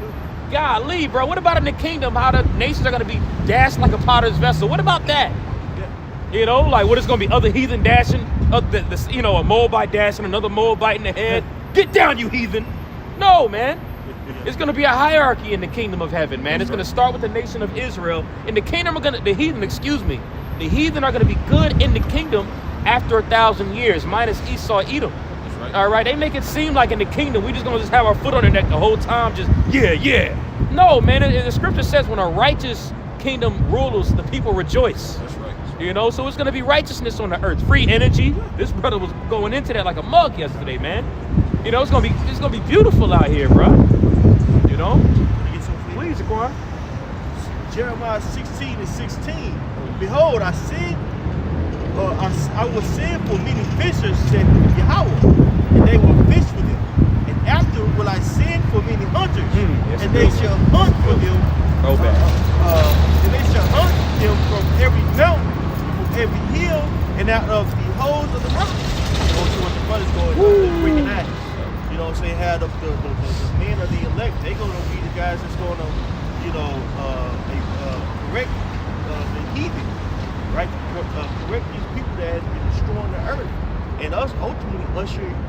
Golly, bro, what about in the kingdom, how the nations are going to be dashed like a potter's vessel? What about that? You know, like what is going to be other heathen dashing, you know, a Moabite dashing another Moabite in the head? Get down, you heathen. No, man. It's going to be a hierarchy in the kingdom of heaven, man. It's going to start with the nation of Israel. And the heathen are going to be good in the kingdom after 1,000 years, minus Esau, Edom. Right. All right, they make it seem like in the kingdom we just gonna have our foot on their neck the whole time, just yeah. No, man, the scripture says when a righteous kingdom rules, the people rejoice. That's right. You know, so it's gonna be righteousness on the earth, free energy. This brother was going into that like a mug yesterday, man. You know, it's gonna be beautiful out here, bro. You know, please, Aquan. Jeremiah 16:16. Behold, I will send for many fishers, said Yahweh, and they will fish for them. And after will I send for many hunters, and they shall hunt for them. And they shall hunt them from every mountain, from every hill, and out of the holes of the mountains. You know, so what the brothers going bringing that. You know what I'm saying? How the men of the elect, they going to be the guys that's going to, you know, correct the heathen. Right, correct these people that have been destroying the earth, and us ultimately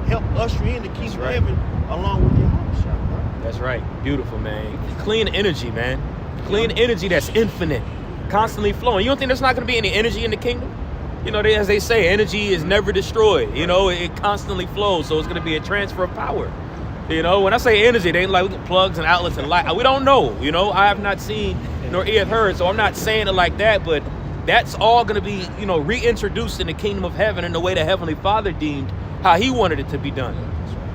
help usher in the kingdom of heaven along with the Yahushua. That's right, beautiful, man. Clean energy, man. Clean energy that's infinite, constantly flowing. You don't think there's not going to be any energy in the kingdom? You know, as they say, energy is never destroyed. You know, it constantly flows, so it's going to be a transfer of power. You know, when I say energy, they ain't like plugs and outlets and light. We don't know. You know, I have not seen nor ear heard, so I'm not saying it like that, but that's all going to be, you know, reintroduced in the kingdom of heaven in the way the Heavenly Father deemed how he wanted it to be done,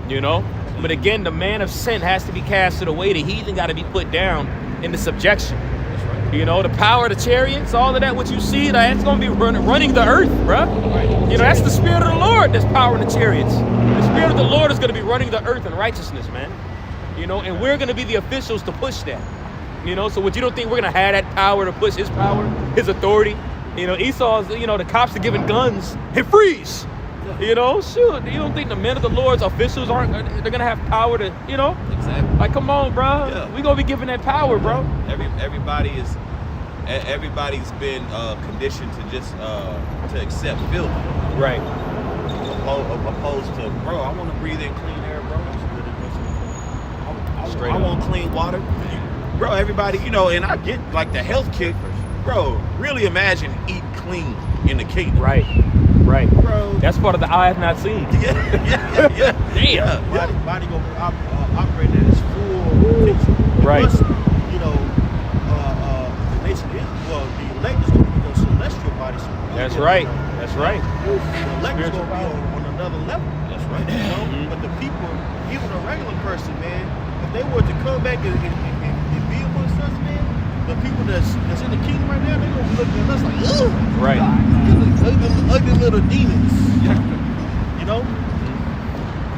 you know? But again, the man of sin has to be casted away. The heathen got to be put down into subjection. You know, the power of the chariots, all of that, what you see, that's going to be running the earth, bruh. You know, that's the Spirit of the Lord that's powering the chariots. The Spirit of the Lord is going to be running the earth in righteousness, man. You know, and we're going to be the officials to push that. You know, so what, you don't think we're going to have that power to push his power, his authority? You know, Esau's, you know, the cops are giving guns and freeze. You know, shoot, you don't think the men of the Lord's officials they're going to have power to, you know? Exactly. Like, come on, bro. Yeah. We're going to be given that power, bro. Everybody's been conditioned to just to accept filth. Right. Opposed to, bro, I want to breathe in clean air, bro. Straight I up. want clean water. Bro, everybody, you know, and I get like the health kick. Bro, really imagine eat clean in the kingdom. Right. Bro. That's part of the eye have not seen. Yeah. Damn. Body go operate at its full potential. Right. Plus, you know, the nation is, well, the elect is going to be those celestial bodies. That's right. The elect is going to be on another level. That's right. You know, but the people, even a regular person, man, if they were to come back and be amongst us, man, the people that's in the kingdom right now, they're going to be looking at us like, ugh. Right. Ugly little demons. You know?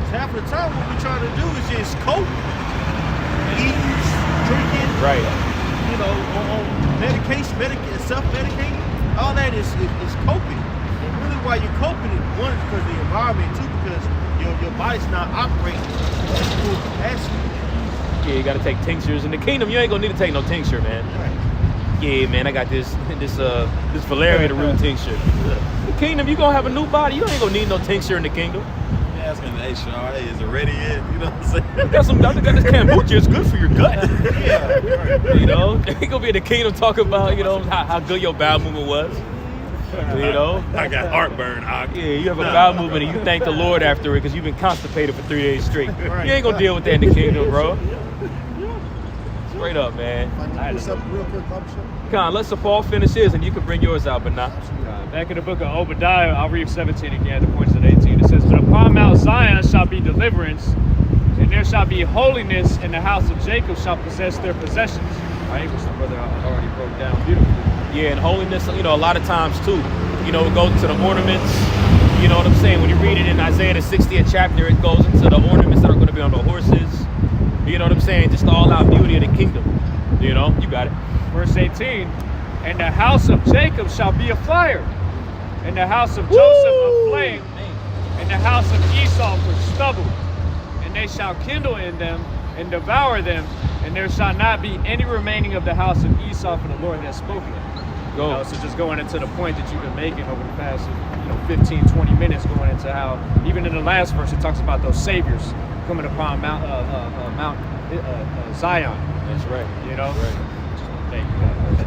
Half of the time, what we're trying to do is just cope, eating, drinking, Right. you know, on medication, self-medicating. All that is coping. And really, why you're coping, one is because the environment too, because your body's not operating at full capacity. Yeah, you gotta take tinctures. In the kingdom, you ain't gonna need to take no tincture, man. Yeah, man, I got this valerian root tincture. The kingdom, you gonna have a new body. You ain't gonna need no tincture in the kingdom. Yeah, asking, hey, Sean, hey, is it ready yet? You know what I'm saying? I got this kombucha. It's good for your gut. Yeah. You know, you ain't gonna be in the kingdom talking about, you know, how good your bowel movement was. You know, I got heartburn. yeah, you have a bowel movement and you thank the Lord after it because you've been constipated for 3 days straight. You ain't gonna deal with that in the kingdom, bro. Straight up, man. Real quick, Papa Sean. Con, let's Paul finish his and you can bring yours out, but not. Back in the book of Obadiah, I'll read 17 again, the points at 18. It says, "But upon Mount Zion shall be deliverance, and there shall be holiness, and the house of Jacob shall possess their possessions." Right, which the brother already broke down beautifully. Yeah, and holiness, you know, a lot of times too, you know, it goes to the ornaments. You know what I'm saying? When you read it in Isaiah the 60th chapter, it goes into the ornaments that are going to be on the horses. You know what I'm saying? Just the all-out beauty of the kingdom. You know, you got it. Verse 18, "And the house of Jacob shall be a fire, and the house of Joseph a flame, and the house of Esau for stubble. And they shall kindle in them and devour them, and there shall not be any remaining of the house of Esau, for the Lord has spoken it." Go. You know, so just going into the point that you've been making over the past 15, 20 minutes, going into how, even in the last verse, it talks about those saviors coming upon Mount Zion. That's right. You know? Right. Thank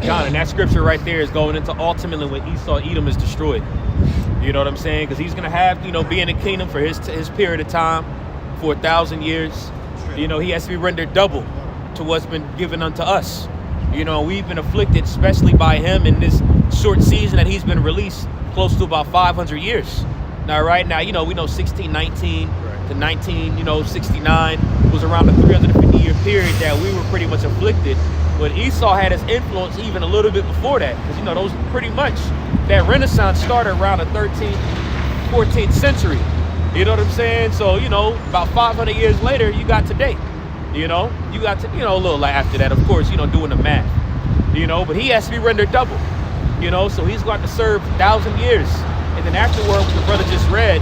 you. God, and that scripture right there is going into ultimately when Esau, Edom is destroyed. You know what I'm saying? Because he's going to have, you know, be in the kingdom for his period of time, for 1,000 years. You know, he has to be rendered double to what's been given unto us. You know, we've been afflicted, especially by him in this short season that he's been released, close to about 500 years. Now, right now, you know, we know 1619 to 1969 was around the 350-year period that we were pretty much afflicted. But Esau had his influence even a little bit before that, because, you know, those pretty much, that Renaissance started around the 13th, 14th century. You know what I'm saying? So, you know, about 500 years later, you got today. You know, you got to, you know, a little after that, of course, you know, doing the math. You know, but he has to be rendered double. You know, so he's going to serve 1,000 years. And then afterward, what the brother just read,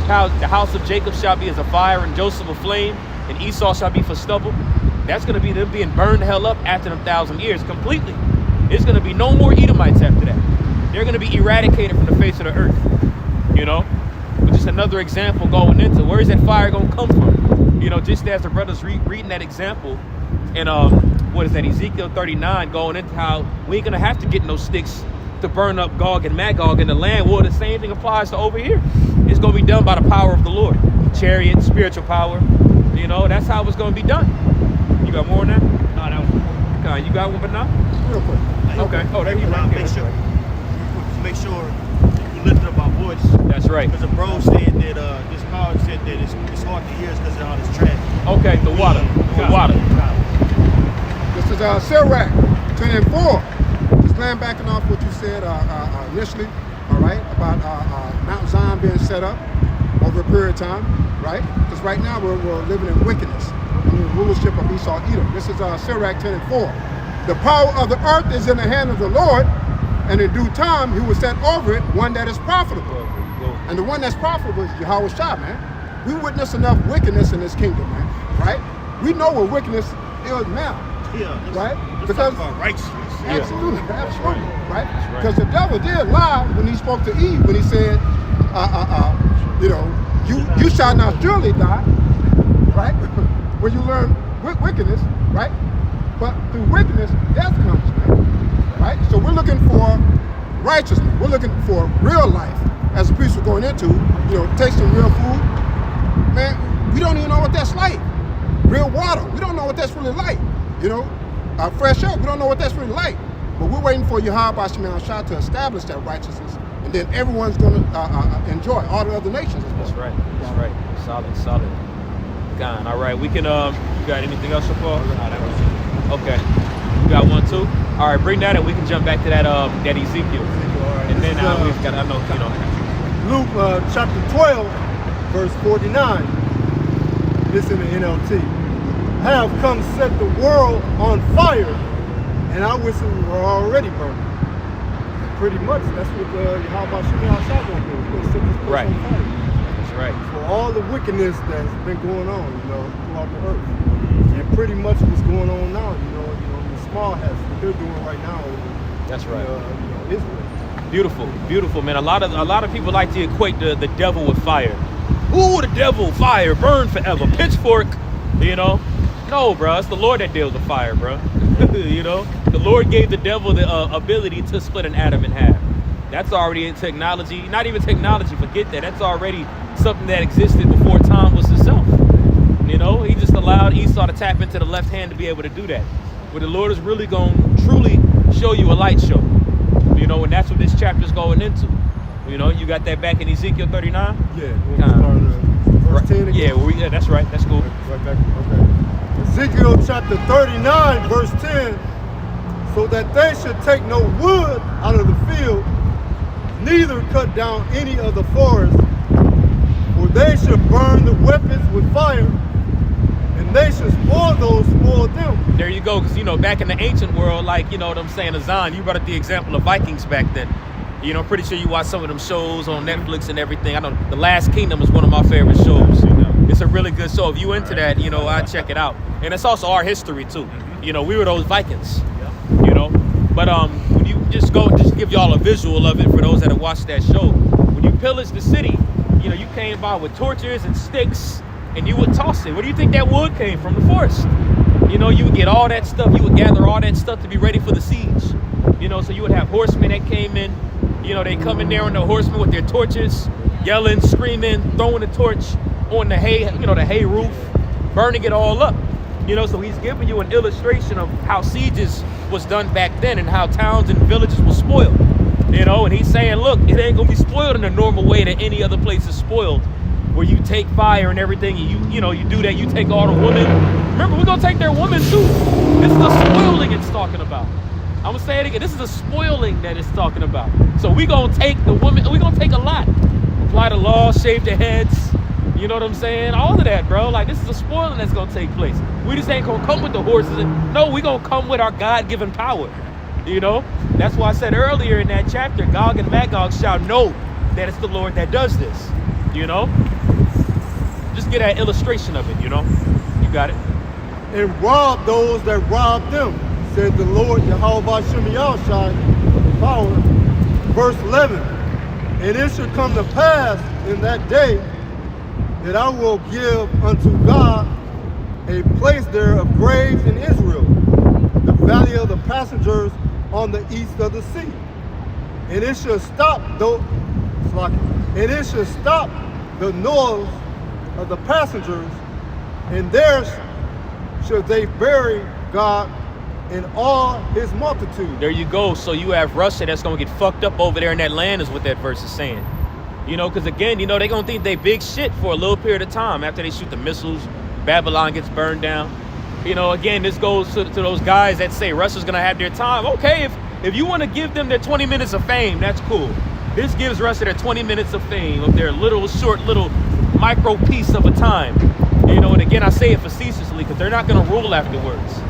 how the house of Jacob shall be as a fire and Joseph a flame, and Esau shall be for stubble. That's going to be them being burned the hell up after them 1,000 years completely. There's going to be no more Edomites after that. They're going to be eradicated from the face of the earth. You know, but just another example going into where is that fire going to come from? You know, just as the brothers reading that example, and what is that, Ezekiel 39, going into how we ain't going to have to get no sticks to burn up Gog and Magog in the land. Well, the same thing applies to over here. It's going to be done by the power of the Lord. Chariot, spiritual power. You know, that's how it's going to be done. You got more on that? No, that was Okay, you got one, but not? Real quick. Okay. Oh, there you right there. Make sure we lift up our voice. That's right. Because the bro said that this car said that it's hard to hear because of all this traffic. Okay, the water. The water. This is Sirach 10 and 4. Just laying backing off what you said initially, all right, about Mount Zion being set up over a period of time, right? Because right now we're living in wickedness under the rulership of Esau Edom. This is Sirach 10 and 4. The power of the earth is in the hand of the Lord, and in due time he will set over it one that is profitable. And the one that's profitable is Yahweh Shah, man. We witness enough wickedness in this kingdom, man, right? We know what wickedness is now, right? Let's talk about righteousness. Absolutely, absolutely, right? Because the devil did lie when he spoke to Eve, when he said, you know, you shall not surely die, right? When you learn wickedness, right? But through wickedness, death comes, man, right? So we're looking for righteousness. We're looking for real life. As the priest was going into, you know, take some real food. Man, we don't even know what that's like. Real water, we don't know what that's really like. You know, fresh air, we don't know what that's really like. But we're waiting for Yahweh Shema Shah to establish that righteousness, and then everyone's going to enjoy, all the other nations. That's right. That's right. Solid. Gone. All right. We can. You got anything else, Paul? No, that was it. Okay. You got one too. All right. Bring that, and we can jump back to that that Ezekiel. And then we've got. I know. You know. Luke chapter 12, verse 49. This in the NLT. I have come set the world on fire, and I wish it were already burning. Pretty much, that's what Yahweh Shema Shah going to do. He's going to set this place on fire. That's right. For all the wickedness that's been going on, throughout the earth. And pretty much what's going on now, the small hats, what they're doing right now. That's right. Israel. Beautiful, beautiful, man. A lot of people like to equate the devil with fire. Ooh, the devil, fire, burn forever, pitchfork. No, bro, it's the Lord that deals with fire, bro. The Lord gave the devil the ability to split an atom in half. That's already in technology. Not even technology, forget that. That's already something that existed before time was itself. He just allowed Esau to tap into the left hand to be able to do that. But the Lord is really going to truly show you a light show. And that's what this chapter is going into. You got that back in Ezekiel 39? Yeah, verse 10 again. Yeah, that's right. That's cool. Right back, okay. Ezekiel chapter 39, verse 10. So that they should take no wood out of the field, neither cut down any of the forest, for they should burn the weapons with fire, and they should spoil those who spoil them. There you go, because back in the ancient world, like what I'm saying, Azan, you brought up the example of Vikings back then. I'm pretty sure you watch some of them shows on Netflix and everything. I know The Last Kingdom is one of my favorite shows. It's a really good show. If you into that, I check it out. And it's also our history too. We were those Vikings. But when you just give y'all a visual of it for those that have watched that show. When you pillaged the city, you came by with torches and sticks, and you would toss it. Where do you think that wood came from? The forest. You would get all that stuff. You would gather all that stuff to be ready for the siege. So you would have horsemen that came in. They come in there on the horsemen with their torches, yelling, screaming, throwing the torch on the hay, the hay roof, burning it all up. So he's giving you an illustration of how sieges was done back then and how towns and villages were spoiled. And he's saying, look, it ain't gonna be spoiled in the normal way that any other place is spoiled, where you take fire and everything, and you do that, you take all the women. Remember, we're gonna take their women too. This is the spoiling it's talking about. I'm gonna say it again, this is the spoiling that it's talking about. So we gonna take the women, we gonna take a lot. Apply the law, shave their heads, you know what I'm saying? All of that, bro. Like, this is a spoiling that's gonna take place. We just ain't gonna come with the horses. No, we gonna come with our God-given power. That's why I said earlier in that chapter, Gog and Magog shall know that it's the Lord that does this. Just get that illustration of it. You got it. And rob those that rob them, said the Lord Yahweh Shem Yahushai, power. Verse 11. And it shall come to pass in that day that I will give unto God a place there of graves in Israel, the valley of the passengers on the east of the sea. And it shall stop the noise of the passengers, and there shall they bury God in all his multitude. There you go. So you have Russia that's gonna get fucked up over there in that land, is what that verse is saying. Because again, they're gonna think they big shit for a little period of time after they shoot the missiles. Babylon gets burned down. Again, this goes to those guys that say Russia's gonna have their time. Okay, if you want to give them their 20 minutes of fame, that's cool. This gives Russia their 20 minutes of fame, of their short little micro piece of a time. And again, I say it facetiously because they're not gonna rule afterwards.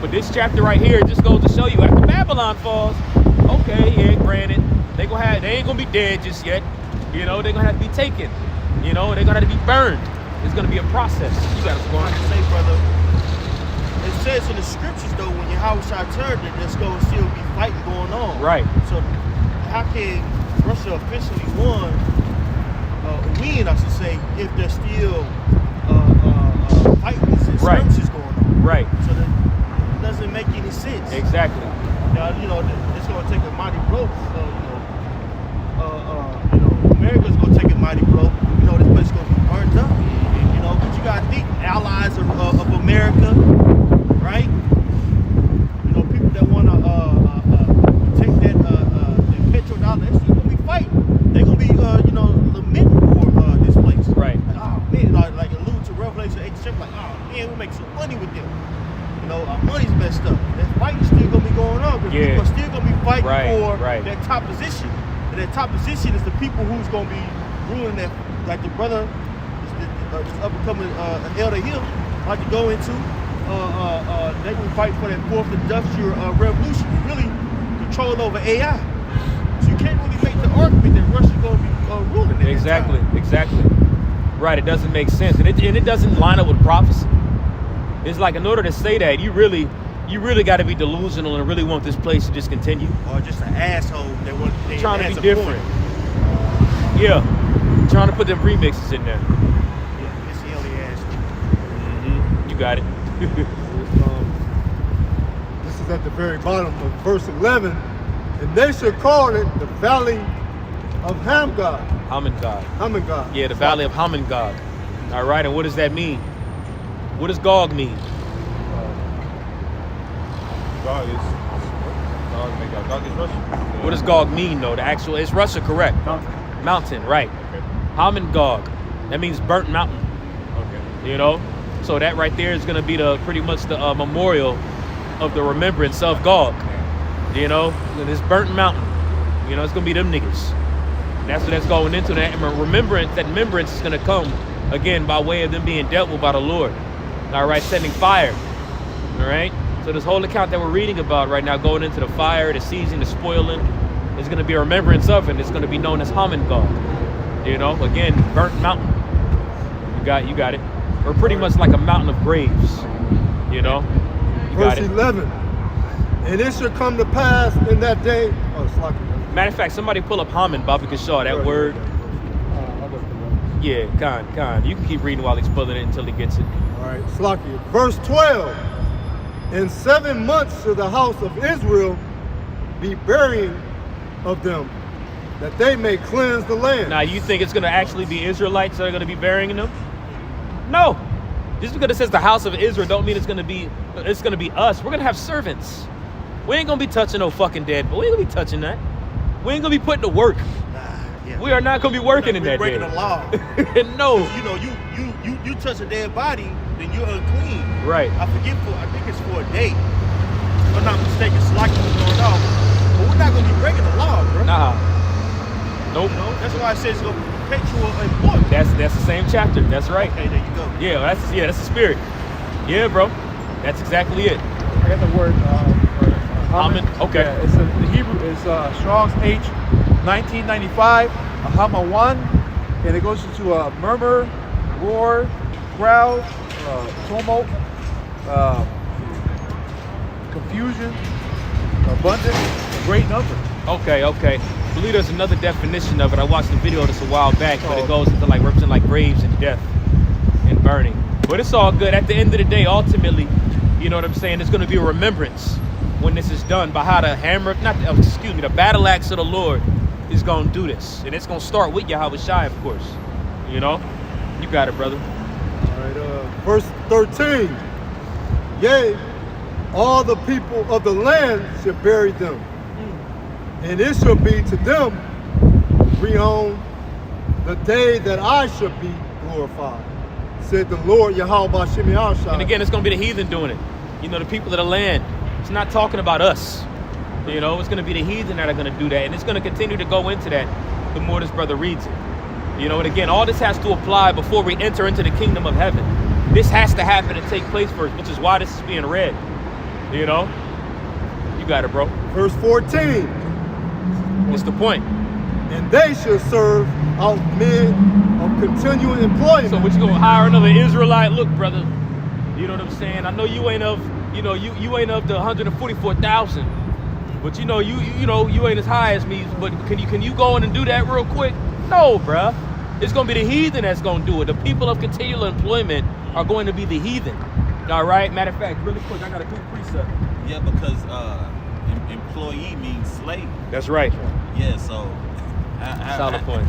But this chapter right here just goes to show you after Babylon falls, okay, yeah, granted, they ain't gonna be dead just yet. They're gonna have to be taken. They're gonna have to be burned. It's gonna be a process. You got to go on. Say, brother, it says in the scriptures though, when Yahweh turned that there's gonna still be fighting going on. Right. So how can Russia officially win, I should say, if there's still fighting and skirmishes going on? Right. So that doesn't make any sense. Exactly. It's gonna take a mighty blow. America's gonna take a mighty blow. This place is gonna be burned up. But you gotta think, allies of America, right? People that wanna take that petrodollar, they're still gonna be fighting. They're gonna be lamenting for this place. Right. Like, oh man, like allude to Revelation 8, like, oh man, we make some money with them. Our money's messed up. That fighting's still gonna be going on because people are still gonna be fighting for that top position. And that top position is the people who's gonna be ruling that, like the brother, this up and coming Elder Hill, like to go into. They will fight for that fourth industrial revolution, really control over AI. So you can't really make the argument that Russia's gonna be ruling it. Exactly. Right, it doesn't make sense, and it doesn't line up with prophecy. It's like, in order to say that, you really got to be delusional and really want this place to just continue. Or just an asshole that wants Trying to be different. Yeah, trying to put them remixes in there. Yeah, it's the only asshole. You got it. This is at the very bottom of verse 11. And they should call it the Valley of Hamgad. Hamengad. Hamengad. Yeah, the Valley of Hamengad. All right, and what does that mean? What does Gog mean? Gog is Russia. What does Gog mean, though? It's Russia, correct? Mountain, right. Okay. Hamengad. That means burnt mountain. Okay. You know, so that right there is going to be pretty much the memorial of the remembrance of Gog. You know, this burnt mountain. You know, it's going to be them niggas. That's what that's going into. That remembrance is going to come again by way of them being dealt with by the Lord. All right, sending fire. All right. So this whole account that we're reading about right now, going into the fire, the seizing, the spoiling, is going to be a remembrance of it. And it's going to be known as Hamengad. You know, again, burnt mountain. You got it. Or pretty much like a mountain of graves. You know. You Verse got it. 11. And it shall come to pass in that day. Oh, it's like Matter of fact, somebody pull up Haman, Bobby Kashaw, that word. Yeah, Khan. You can keep reading while he's pulling it until he gets it. All right, Slakia. Verse 12. In 7 months shall the house of Israel be burying of them, that they may cleanse the land. Now, you think it's going to actually be Israelites that are going to be burying them? No. Just because it says the house of Israel don't mean it's going to be us. We're going to have servants. We ain't going to be touching no fucking dead, but we ain't going to be touching that. We ain't going to be putting to work. Yeah. We are not going to be working in that breaking day. the law. No. You know, you touch a dead body, then you're unclean. Right. I think it's for a day. If I'm not mistaken, Slacky was going off. But we're not gonna be breaking the law, bro. Nah. Nope. You know, that's why it says it's gonna be perpetual employment. That's the same chapter. That's right. Okay, there you go. Yeah, that's the spirit. Yeah, bro. That's exactly it. I got the word Haman. Okay. Yeah, the Hebrew is Strong's H 1995, a Hama 1, and it goes into a murmur, roar, growl, tumult, confusion, abundance, a great number. Okay. I believe there's another definition of it. I watched the video of this a while back, but it goes into like represent like graves and death and burning. But it's all good. At the end of the day, ultimately, you know what I'm saying? It's going to be a remembrance when this is done by how the the battle axe of the Lord is going to do this. And it's going to start with Yahweh Shai, of course. You know? You got it, brother. All right, verse 13. Yea, all the people of the land shall bury them, and it shall be to them reon the day that I shall be glorified, said the Lord Yahweh B'Shem Yahushua. And again, it's going to be the heathen doing it. You know, the people of the land. It's not talking about us. You know, it's going to be the heathen that are going to do that. And it's going to continue to go into that the more this brother reads it. You know, and again, all this has to apply before we enter into the kingdom of heaven. This has to happen and take place first, which is why this is being read. You know? You got it, bro. Verse 14. It's the point. And they shall serve out men of continual employment. So what you gonna hire another Israelite? Look, brother, you know what I'm saying? I know you ain't of, you ain't of the 144,000, but you ain't as high as me. But can you go in and do that real quick? No, bruh. It's gonna be the heathen that's gonna do it. The people of continual employment are going to be the heathen. All right. Matter of fact, really quick, I got a quick precept. Yeah, because employee means slave. That's right. Yeah, so Solid point.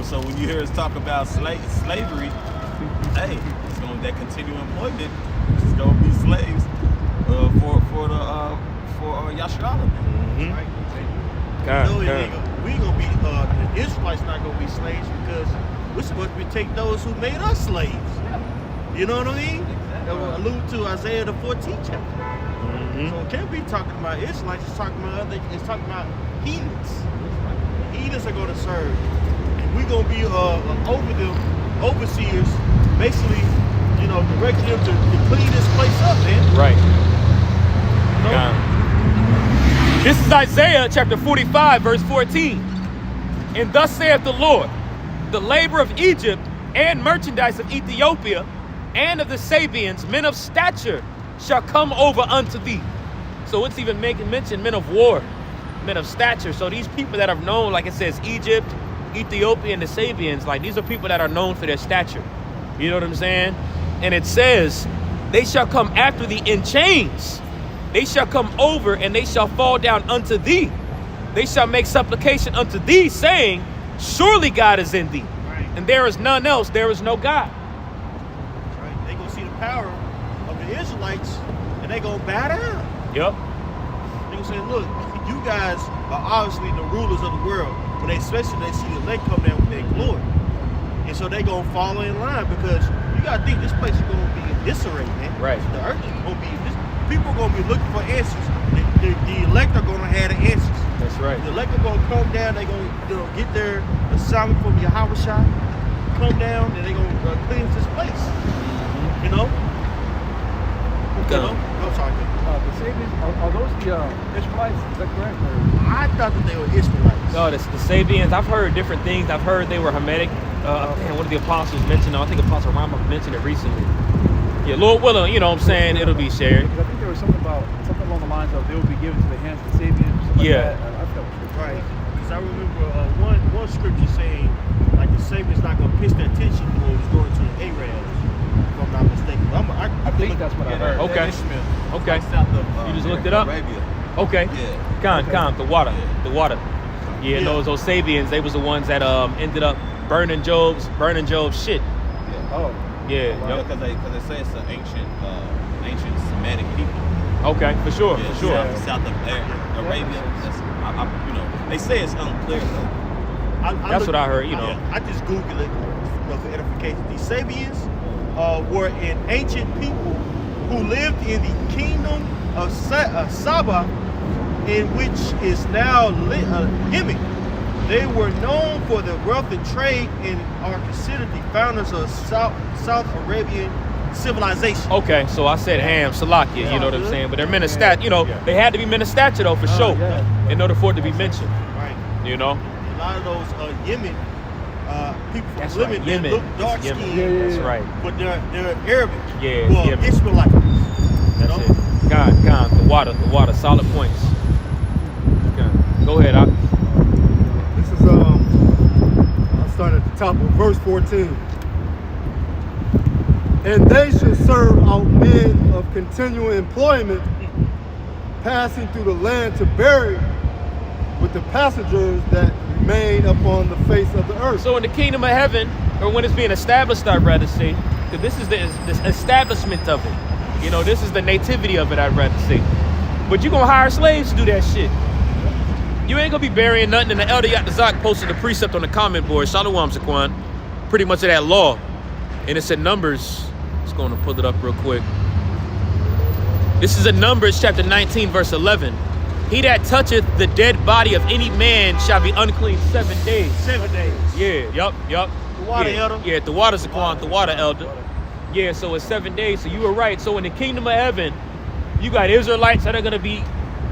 So when you hear us talk about slavery, hey, it's going that continual employment. It's going to be slaves for Yasharala. We ain't gonna be the Israelites not gonna be slaves because we're supposed to take those who made us slaves. You know what I mean? That will allude to Isaiah the 14th chapter. So it can't be talking about Israelites. It's talking about heathens. Heathens are gonna serve, and we're gonna be over them overseers, basically, directing them to clean this place up, man. Right. This is Isaiah chapter 45, verse 14. And thus saith the Lord, the labor of Egypt and merchandise of Ethiopia, and of the Sabians, men of stature, shall come over unto thee. So it's even making mention men of war, men of stature. So these people that are known, like it says, Egypt, Ethiopia, and the Sabians, like these are people that are known for their stature. You know what I'm saying? And it says, they shall come after thee in chains. They shall come over and they shall fall down unto thee. They shall make supplication unto thee, saying, surely God is in thee. Right. And there is none else, there is no God. Right? They gonna see the power of the Israelites, and they gonna bow down. Yep. They gonna say, look, you guys are obviously the rulers of the world. When they, especially they see the elect come down with their glory, and so they gonna follow in line, because you gotta think this place is gonna be in disarray, man. Right. The earth is gonna be. People are gonna be looking for answers. The elect are gonna have the answers. That's right. The elect are gonna come down. They gonna get their assignment from Yahweh Shai, come down, and they gonna cleanse this place. You know. You know? No, sorry. The Sabians, are those the Ishmaelites? Is that correct? Or? I thought that they were Israelites. No, the Sabians, I've heard different things. I've heard they were Hamitic. Man, one of the apostles mentioned, I think Apostle Rama mentioned it recently. Yeah, Lord willing, you know what I'm saying, it'll be shared. Because I think there was something along the lines of they will be given to the hands of the Sabians. Or something Yeah. Like that. I forgot what scripture. Right. Because I remember one scripture saying, like, the Sabians not gonna pitch their attention when it was going to the Arabs, if I'm not mistaken. I think that's what I heard. Okay. Okay. South of, You just looked it up? Arabia. Okay. Yeah. Con, the water. Yeah, Yeah. those Sabians, they was the ones that ended up burning Job's shit. Oh. Yeah. Yeah, Yep. because they say it's an ancient Semitic people. Okay, for sure, Yeah, for sure. South of Arabia. That's, you know, they say it's unclear though. That's what I heard, you know. I just Googled it, you know, for edification. The Sabians were an ancient people who lived in the kingdom of Saba, in which is now Yemen. They were known for their wealth and trade and are considered the founders of South Arabian civilization. Okay, so I said Ham, Salakia, you know what I'm saying? But they're men of stature, you know, they had to be men of stature though, for sure, in order for it to be mentioned, Right. you know? A lot of those Yemen people from That's Yemen, right, they Yemen. look dark Yemen. skinned, That's right. but they're Arabic. Yeah, well, Yemen. Ishmaelites. That's know? it. God, the water, solid points. God. Go ahead, This is I'll start at the top of verse 14. And they should serve out men of continual employment, passing through the land to bury with the passengers that remain upon the face of the earth. So in the kingdom of heaven, or when it's being established, I'd rather say, because this is this establishment of it. You know, this is the nativity of it, I'd rather say. But you're going to hire slaves to do that shit. You ain't going to be burying nothing. And the Elder Yatzak posted a precept on the comment board, Shalom Zaquan, pretty much of that law. And it's in Numbers. Just going to pull it up real quick. This is in Numbers chapter 19, verse 11. He that toucheth the dead body of any man shall be unclean 7 days. 7 days. Yeah, yup. The water, yeah. Elder. Yeah, the water's Zaquan, the water, Elder. Yeah, so it's 7 days. So you were right. So in the kingdom of heaven, you got Israelites that are going to be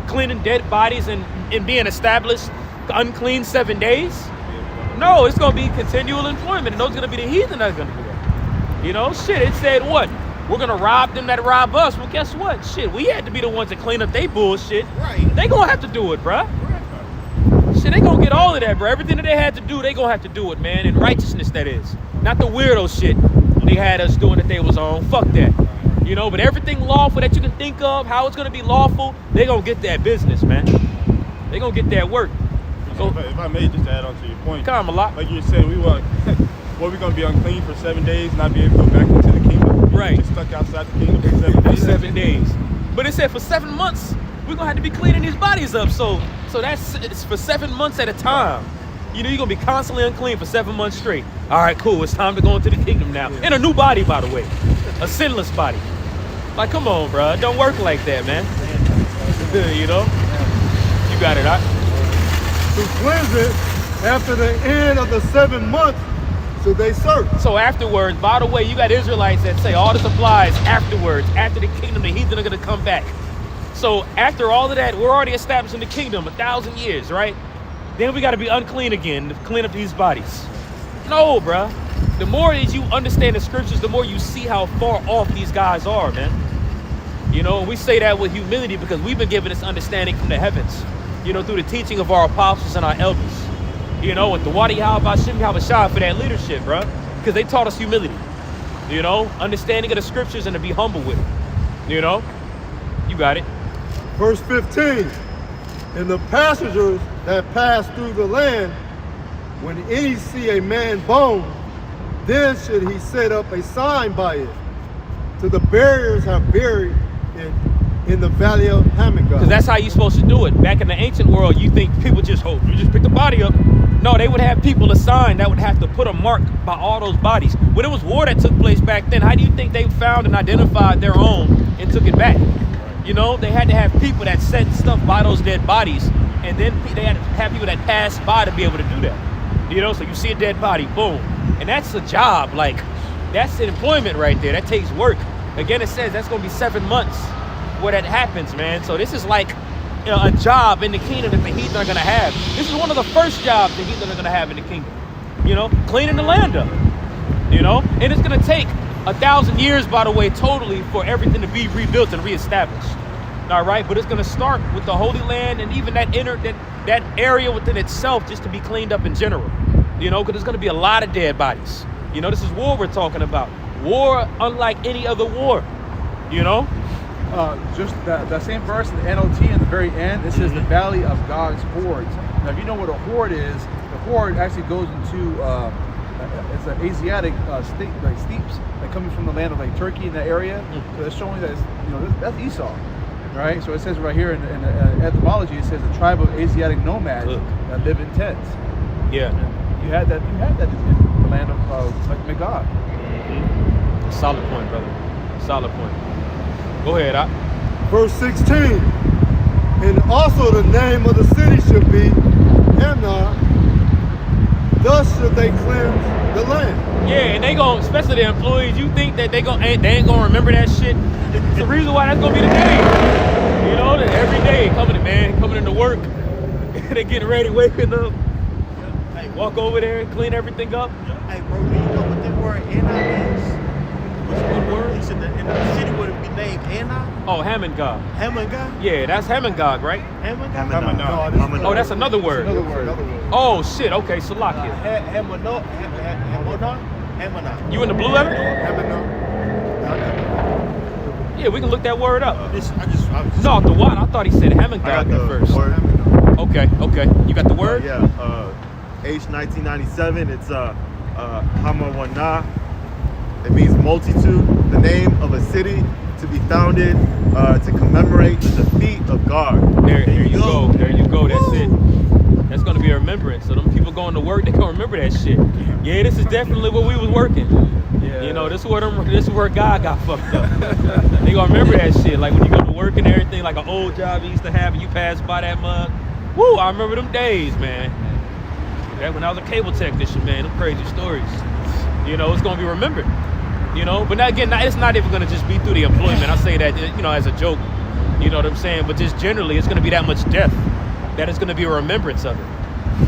cleaning dead bodies and being established unclean 7 days. No, it's going to be continual employment. And those are going to be the heathen that are going to do that. You know, shit, it said what? We're going to rob them that rob us. Well, guess what? Shit, we had to be the ones that clean up they bullshit. Right. They going to have to do it, bruh. Shit, they going to get all of that, bro. Everything that they had to do, they going to have to do it, man. In righteousness, that is. Not the weirdo shit they had us doing that they was on. Fuck that. You know, but everything lawful that you can think of, how it's going to be lawful, they going to get that business, man. They going to get that work. So, if I may just add on to your point. Come on, Malak. Like you said, we're going to be unclean for 7 days, not be able to go back into the kingdom. Right. Just stuck outside the kingdom for 7 days. 7 days. But it said for 7 months, we're going to have to be cleaning these bodies up. So it's for 7 months at a time. You know, you're going to be constantly unclean for 7 months straight. All right, cool. It's time to go into the kingdom now. In a new body, by the way. A sinless body. Like, come on, bro. It don't work like that, man. You know? You got it, huh? To cleanse it after the end of the 7 months, so they serve. So afterwards, by the way, you got Israelites that say all this applies afterwards. After the kingdom, the heathen are going to come back. So after all of that, we're already established in the kingdom 1,000 years, right? Then we got to be unclean again to clean up these bodies. No, bruh. the more as you understand the scriptures, the more you see how far off these guys are, man. You know, and we say that with humility because we've been given this understanding from the heavens, you know, through the teaching of our apostles and our elders. You know, with the Wadi Habashim Habashah for that leadership, bro. Because they taught us humility. You know, understanding of the scriptures and to be humble with it. You know? You got it. Verse 15. And the passengers that pass through the land, when any see a man bone, then should he set up a sign by it, to the buriers have buried it in the valley of Hamon. Because that's how you're supposed to do it. Back in the ancient world, you think people just pick the body up. No, they would have people assigned that would have to put a mark by all those bodies. When it was war that took place back then, how do you think they found and identified their own and took it back? You know, they had to have people that set stuff by those dead bodies, and then they had to have people that passed by to be able to do that. You know, so you see a dead body, boom. And that's a job, like, that's an employment right there. That takes work. Again, it says that's gonna be 7 months where that happens, man. So this is like, you know, a job in the kingdom that the heathen are gonna have. This is one of the first jobs the heathen are gonna have in the kingdom. You know, cleaning the land up. You know, and it's gonna take 1,000 years, by the way, totally for everything to be rebuilt and reestablished. All right, but it's gonna start with the Holy Land and even that area within itself just to be cleaned up in general. You know, because there's gonna be a lot of dead bodies. You know, this is war we're talking about. War unlike any other war. You know. Just that same verse in the NOT in the very end, it says the valley of God's hordes. Now, if you know what a horde is, the horde actually goes into it's an Asiatic steeps that coming from the land of like Turkey in that area. So it's showing that it's, you know, that's Esau, right? So it says right here in etymology, it says a tribe of Asiatic nomads that live in tents. Yeah. And you had that in the land of Magog. Solid point, brother. Solid point. Go ahead, Verse 16. And also the name of the city should be Hamnah. Thus should they cleanse the land. Yeah, and they gon', especially the employees, you think that they ain't gonna remember that shit? It's the reason why that's gonna be the day. You know, that every day coming into work, they getting ready, waking up, walk over there and clean everything up. Hey, bro, do you know what that word Anna is? What word? It's in the city would it be named Anna? Oh, Hamongog. Hamongog? Yeah, that's Hamongog, right? Hamongog? Oh, that's another word. Another word. Oh shit. Okay, Salakia. Hamona? You in the blue letter? Yeah, we can look that word up. No, the what? I thought he said Hamongog I got the at first. word. Okay. You got the word? Yeah. H1997. It's Hamawana. It means multitude. The name of a city to be founded to commemorate the defeat of God. There you go. There you go. That's it. That's gonna be a remembrance. So them people going to work, they gonna remember that shit. Yeah, this is definitely where we was working. Yeah. You know, this is where God got fucked up. They gonna remember that shit. Like when you go to work and everything, like an old job you used to have, and you pass by that mug. Woo! I remember them days, man. That when I was a cable technician, man, them crazy stories. You know, it's gonna be remembered. You know, but now again, it's not even gonna just be through the employment. I say that, you know, as a joke. You know what I'm saying? But just generally, it's gonna be that much death that it's gonna be a remembrance of it.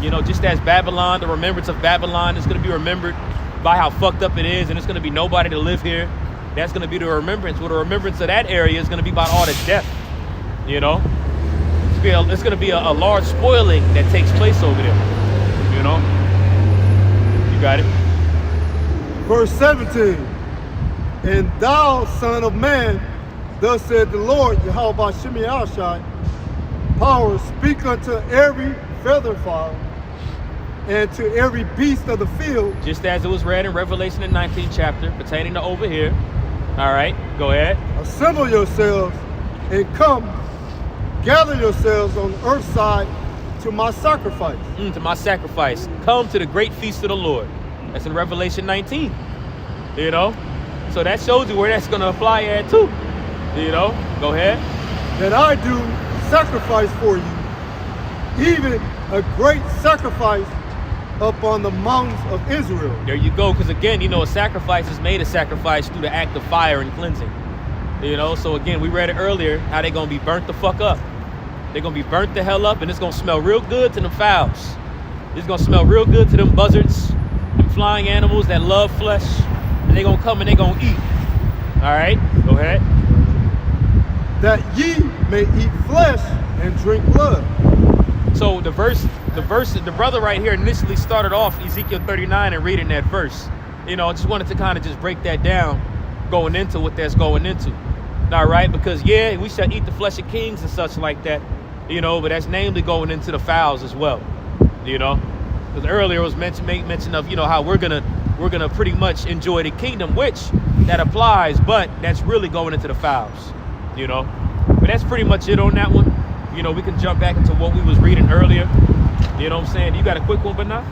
You know, just as Babylon, the remembrance of Babylon is gonna be remembered by how fucked up it is, and it's gonna be nobody to live here. That's gonna be the remembrance. Well, the remembrance of that area is gonna be about all the death. You know, it's gonna be a large spoiling that takes place over there. You know, you got it. Verse 17. And thou, son of man, thus said the Lord, Yahweh Shemi power, speak unto every feather fowl and to every beast of the field. Just as it was read in Revelation the 19th chapter, pertaining to over here. All right, go ahead. Assemble yourselves and come, gather yourselves on the earth side to my sacrifice. To my sacrifice. Come to the great feast of the Lord. That's in Revelation 19. You know? So that shows you where that's going to apply at too. You know? Go ahead. That I do sacrifice for you, even a great sacrifice upon the mountains of Israel. There you go. Because again, you know, a sacrifice is made a sacrifice through the act of fire and cleansing. You know? So again, we read it earlier, how they're going to be burnt the fuck up. They're going to be burnt the hell up, and it's going to smell real good to them fowls. It's going to smell real good to them buzzards, them flying animals that love flesh, and they're gonna come and they're gonna eat. All right, go ahead. That ye may eat flesh and drink blood. So the brother right here initially started off Ezekiel 39 and reading that verse. You know, I just wanted to kind of just break that down, going into what that's going into. All right, because yeah, we shall eat the flesh of kings and such like that. You know, but that's namely going into the fowls as well. You know, because earlier it was mention of, you know, how we're gonna pretty much enjoy the kingdom, which that applies, but that's really going into the fowls. You know, but that's pretty much it on that one. You know, we can jump back into what we was reading earlier. You know what I'm saying? You got a quick one, but not?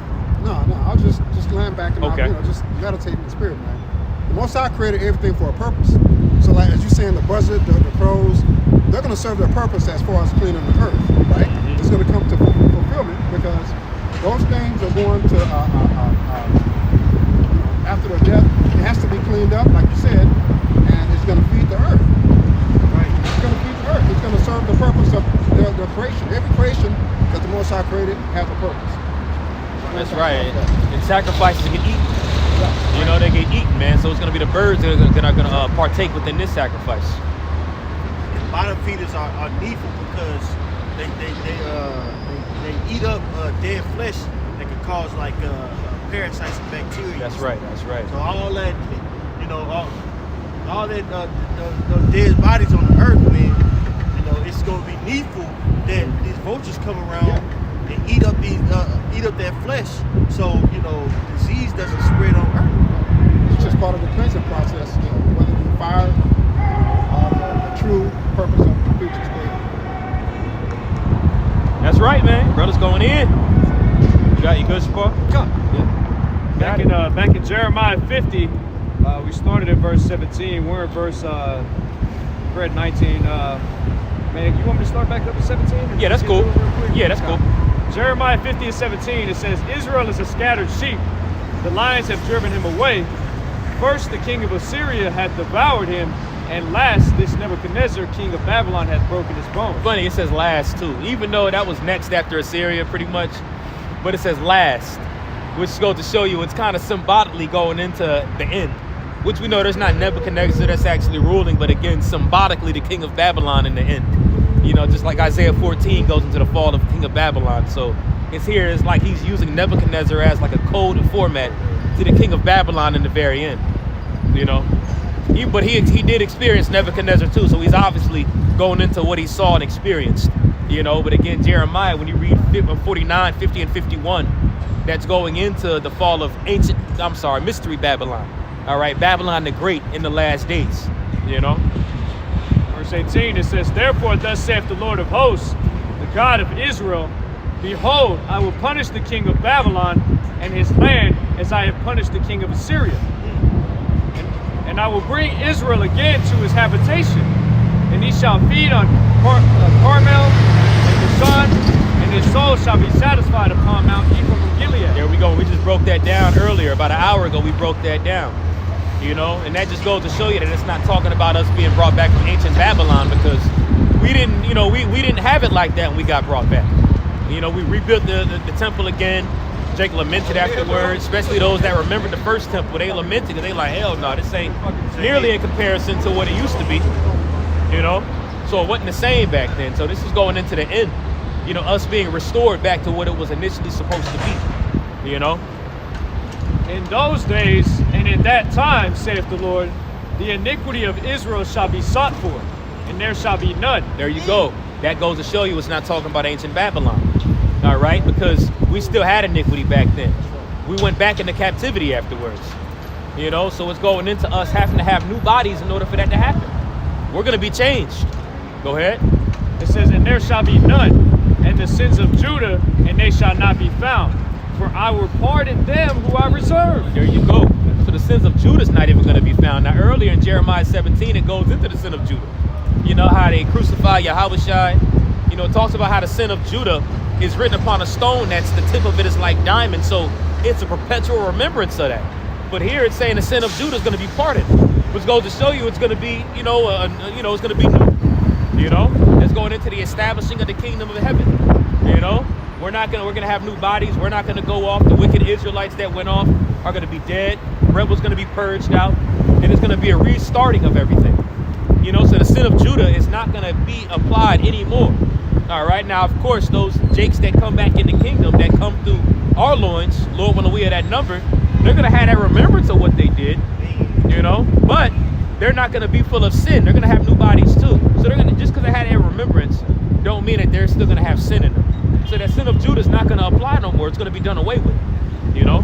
No, I'll just land back and Okay. I'll, just meditate in the spirit, man. The Most High created everything for a purpose. So like, as you saying, the buzzard, the crows, they're going to serve their purpose as far as cleaning the earth, right? It's going to come to fulfillment because those things are going to, after their death, it has to be cleaned up, like you said, and it's going to feed the earth. Right? It's going to feed the earth. It's going to serve the purpose of their creation. Every creation that the Most High created has a purpose. That's right. And sacrifices get eaten. You know, they get eaten, man. So it's going to be the birds that are going to partake within this sacrifice. And bottom feeders are needful because they eat up dead flesh that can cause like parasites and bacteria. That's right. That's right. So all that, you know, all that those dead bodies on the earth, man, you know, it's going to be needful that these vultures come around and eat up that flesh, so you know disease doesn't spread on earth. It's just part of the cleansing process, you know, whether it be fire or the true purpose of the creature's dead. That's right, man. Brother's going in. You good, Spar? Yeah. Back in Jeremiah 50, we started at verse 17. We're in verse 19. Man, you want me to start back up at 17? Yeah, that's cool. Yeah, that's cool. Jeremiah 50 and 17, it says, Israel is a scattered sheep. The lions have driven him away. First, the king of Assyria hath devoured him, and last, this Nebuchadnezzar, king of Babylon, hath broken his bones. Funny, it says last too, even though that was next after Assyria pretty much, but it says last, which goes to show you it's kind of symbolically going into the end, which we know there's not Nebuchadnezzar that's actually ruling, but again, symbolically the king of Babylon in the end. You know, just like Isaiah 14 goes into the fall of the king of Babylon. So it's here, it's like he's using Nebuchadnezzar as like a code and format to the king of Babylon in the very end, you know. But he did experience Nebuchadnezzar too, so he's obviously going into what he saw and experienced, you know. But again, Jeremiah, when you read 49, 50, and 51, that's going into the fall of mystery Babylon. All right, Babylon the Great in the last days, you know. Verse 18, it says, Therefore thus saith the Lord of hosts, the God of Israel, Behold, I will punish the king of Babylon and his land as I have punished the king of Assyria. And I will bring Israel again to his habitation, and he shall feed on Carmel and Bashan, and his soul shall be satisfied upon Mount Ephraim of Gilead. There we go. We just broke that down earlier. About an hour ago, we broke that down. You know, and that just goes to show you that it's not talking about us being brought back from ancient Babylon, because we didn't, you know, we didn't have it like that when we got brought back. You know, we rebuilt the temple again. Jake lamented afterwards, especially those that remembered the first temple. They lamented because they like, hell no, this ain't nearly in comparison to what it used to be. You know, so it wasn't the same back then. So this is going into the end. You know, us being restored back to what it was initially supposed to be. You know. In those days and in that time, saith the Lord, the iniquity of Israel shall be sought for, and there shall be none. There you go. That goes to show you it's not talking about ancient Babylon. All right, because we still had iniquity back then. We went back into captivity afterwards. You know, so it's going into us having to have new bodies in order for that to happen. We're going to be changed. Go ahead. It says, and there shall be none, and the sins of Judah, and they shall not be found. For I will pardon them who I reserve. There you go. So the sins of Judah is not even going to be found. Now earlier in Jeremiah 17, it goes into the sin of Judah. You know how they crucify Yahushua. You know, it talks about how the sin of Judah is written upon a stone that's the tip of it is like diamond. So it's a perpetual remembrance of that. But here it's saying the sin of Judah is going to be pardoned, which goes to show you it's going to be, it's going to be new. You know, it's going into the establishing of the kingdom of heaven. You know, we're going to have new bodies. We're not going to go off the wicked Israelites that went off. are going to be dead. Rebels going to be purged out, and it's going to be a restarting of everything. You know, so the sin of Judah is not going to be applied anymore. All right. Now, of course, those Jakes that come back in the kingdom, that come through our loins, Lord, when we are that number, they're going to have that remembrance of what they did, you know, but they're not going to be full of sin. They're going to have new bodies too. So they're going to, just because they had that remembrance, don't mean that they're still going to have sin in them. So that sin of Judah is not going to apply no more. It's going to be done away with, you know.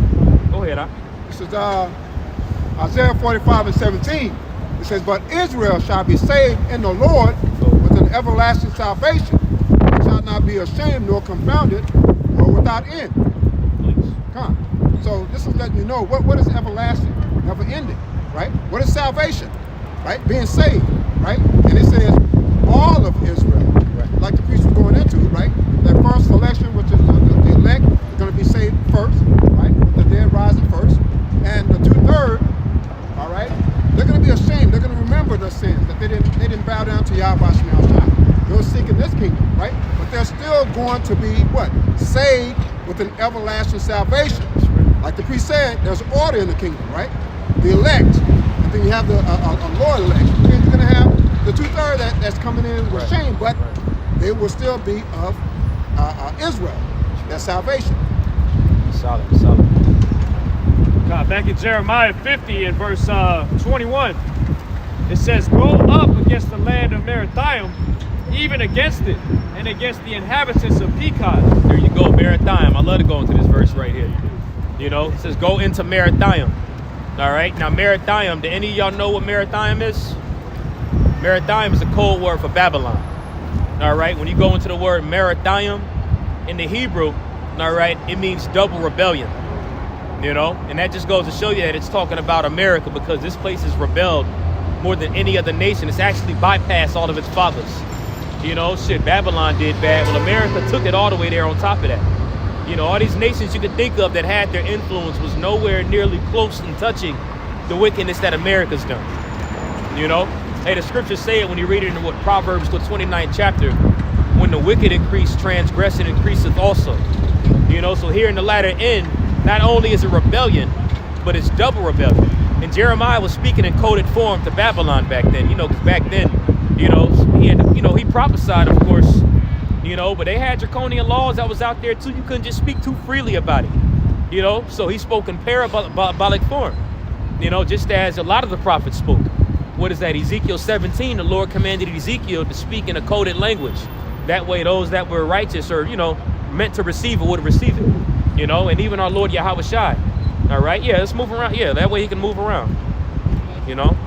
Go ahead, This is Isaiah 45:17. It says, but Israel shall be saved in the Lord with an everlasting salvation. It shall not be ashamed nor confounded or without end. Please. Come on. So this is letting you know what is everlasting, never ending, right? What is salvation, right? Being saved, right? And it says all of Israel, right? Like the priest was going into, right? That first selection, which is the elect, are going to be saved first, right? The dead rising first. And the 2/3, all right, they're going to be ashamed. They're going to remember their sins, that they didn't bow down to Yahweh Shema Shai. They're seeking this kingdom, right? But they're still going to be what? Saved with an everlasting salvation. Like the priest said, there's order in the kingdom, right? The elect, and then you have the Lord elect. Then you're going to have the 2/3 that's coming in with shame, but they will still be of Israel. That's salvation. Solid. Back in Jeremiah 50 and verse 21, it says, go up against the land of Merathaim, even against it, and against the inhabitants of Pekod. There you go, Merathaim. I love to go into this verse right here. You know, it says go into Merathaim. All right, now Merathaim, do any of y'all know what Merathaim is? Merathaim is a code word for Babylon. All right, when you go into the word Merathaim in the Hebrew, all right, it means double rebellion. You know, and that just goes to show you that it's talking about America, because this place has rebelled more than any other nation. It's actually bypassed all of its fathers. You know, shit, Babylon did bad. Well, America took it all the way there on top of that. You know, all these nations you could think of that had their influence was nowhere nearly close in touching the wickedness that America's done. You know, hey, the scriptures say it when you read it in what Proverbs, the 29th chapter, when the wicked increase, transgression increaseth also. You know, so here in the latter end, not only is it rebellion, but it's double rebellion. And Jeremiah was speaking in coded form to Babylon back then, you know, because back then, you know, he prophesied, of course, you know, but they had draconian laws that was out there too. You couldn't just speak too freely about it, you know. So he spoke in parabolic form, you know, just as a lot of the prophets spoke. What is that? Ezekiel 17, the Lord commanded Ezekiel to speak in a coded language. That way those that were righteous or, you know, meant to receive it would receive it. You know, and even our Lord Yahweh Shai. All right, yeah, let's move around. Yeah, that way he can move around. You know?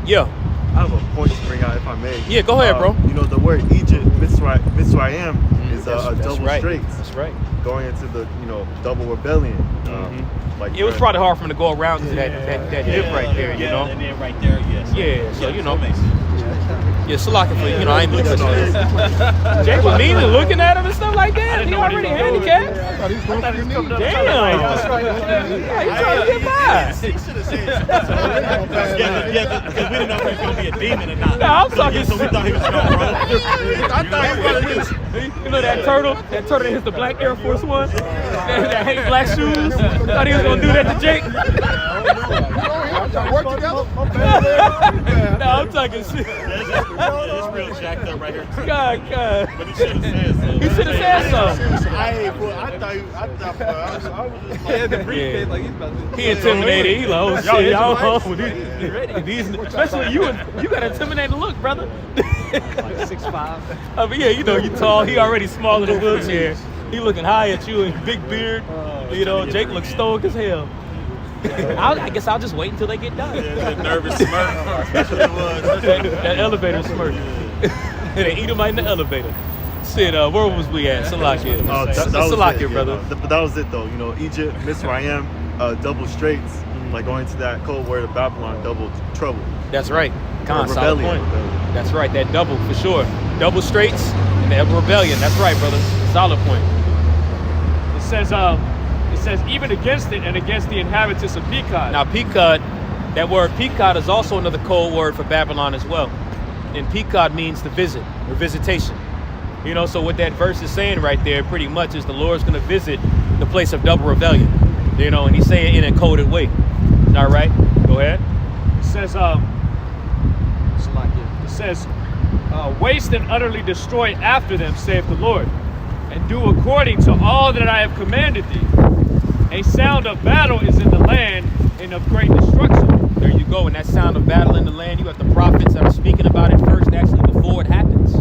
Yeah. I have a point to bring out, if I may. Yeah, go ahead, bro. You know, the word Egypt, Mitzrayim, is a double right. straits. That's right. Going into the, you know, double rebellion. Like It was probably hard for him to go around to that dip right there, you know? And then right there, yes. Yeah, so, you know. That makes sense. Yeah, Salaka for you know, I ain't looking at that. Jake was mean and looking at him and stuff like that. He already handicapped. Damn. Yeah, he's trying to get by. He should have said yeah, because we didn't know if he was going to be a demon or not. No, I'm talking. So we thought he was going to roll. I thought he was. You know that turtle that hits the black Air Force One? That hate black shoes? Thought he was going to do that to Jake? Work together. No, I'm talking shit. It's real jacked up right here. God. But he should have said so. He should have said something. I thought I was just like, the briefcase, like he's about to. He intimidated. He like, oh shit, y'all home. These, especially you got an intimidating look, brother. Like 6'5". I mean, yeah, you know, you tall. He already small in the wheelchair. He looking high at you and big beard. You know, Jake looks stoic as hell. I guess I'll just wait until they get done. Yeah, that nervous smirk. Especially it was. that elevator smirk. They eat him right in the elevator. Shit, where was we at? Salakia. Salakia, brother. But that was it, though. You know, Egypt, Mitzrayim, double straits, like going to that code word of Babylon, double trouble. That's right. Solid Rebellion. point. That's right. That double for sure. Double straits and the rebellion. That's right, brother. Solid point. It says even against it and against the inhabitants of Pekod. Now, Pekod, that word Pekod is also another code word for Babylon as well. And Pekod means to visit or visitation. You know, so what that verse is saying right there pretty much is the Lord's going to visit the place of double rebellion. You know, and he say it in a coded way. All right, go ahead. It says, waste and utterly destroy after them, saith the Lord, and do according to all that I have commanded thee. A sound of battle is in the land, and of great destruction. There you go. And that sound of battle in the land, you have the prophets that are speaking about it first, actually before it happens.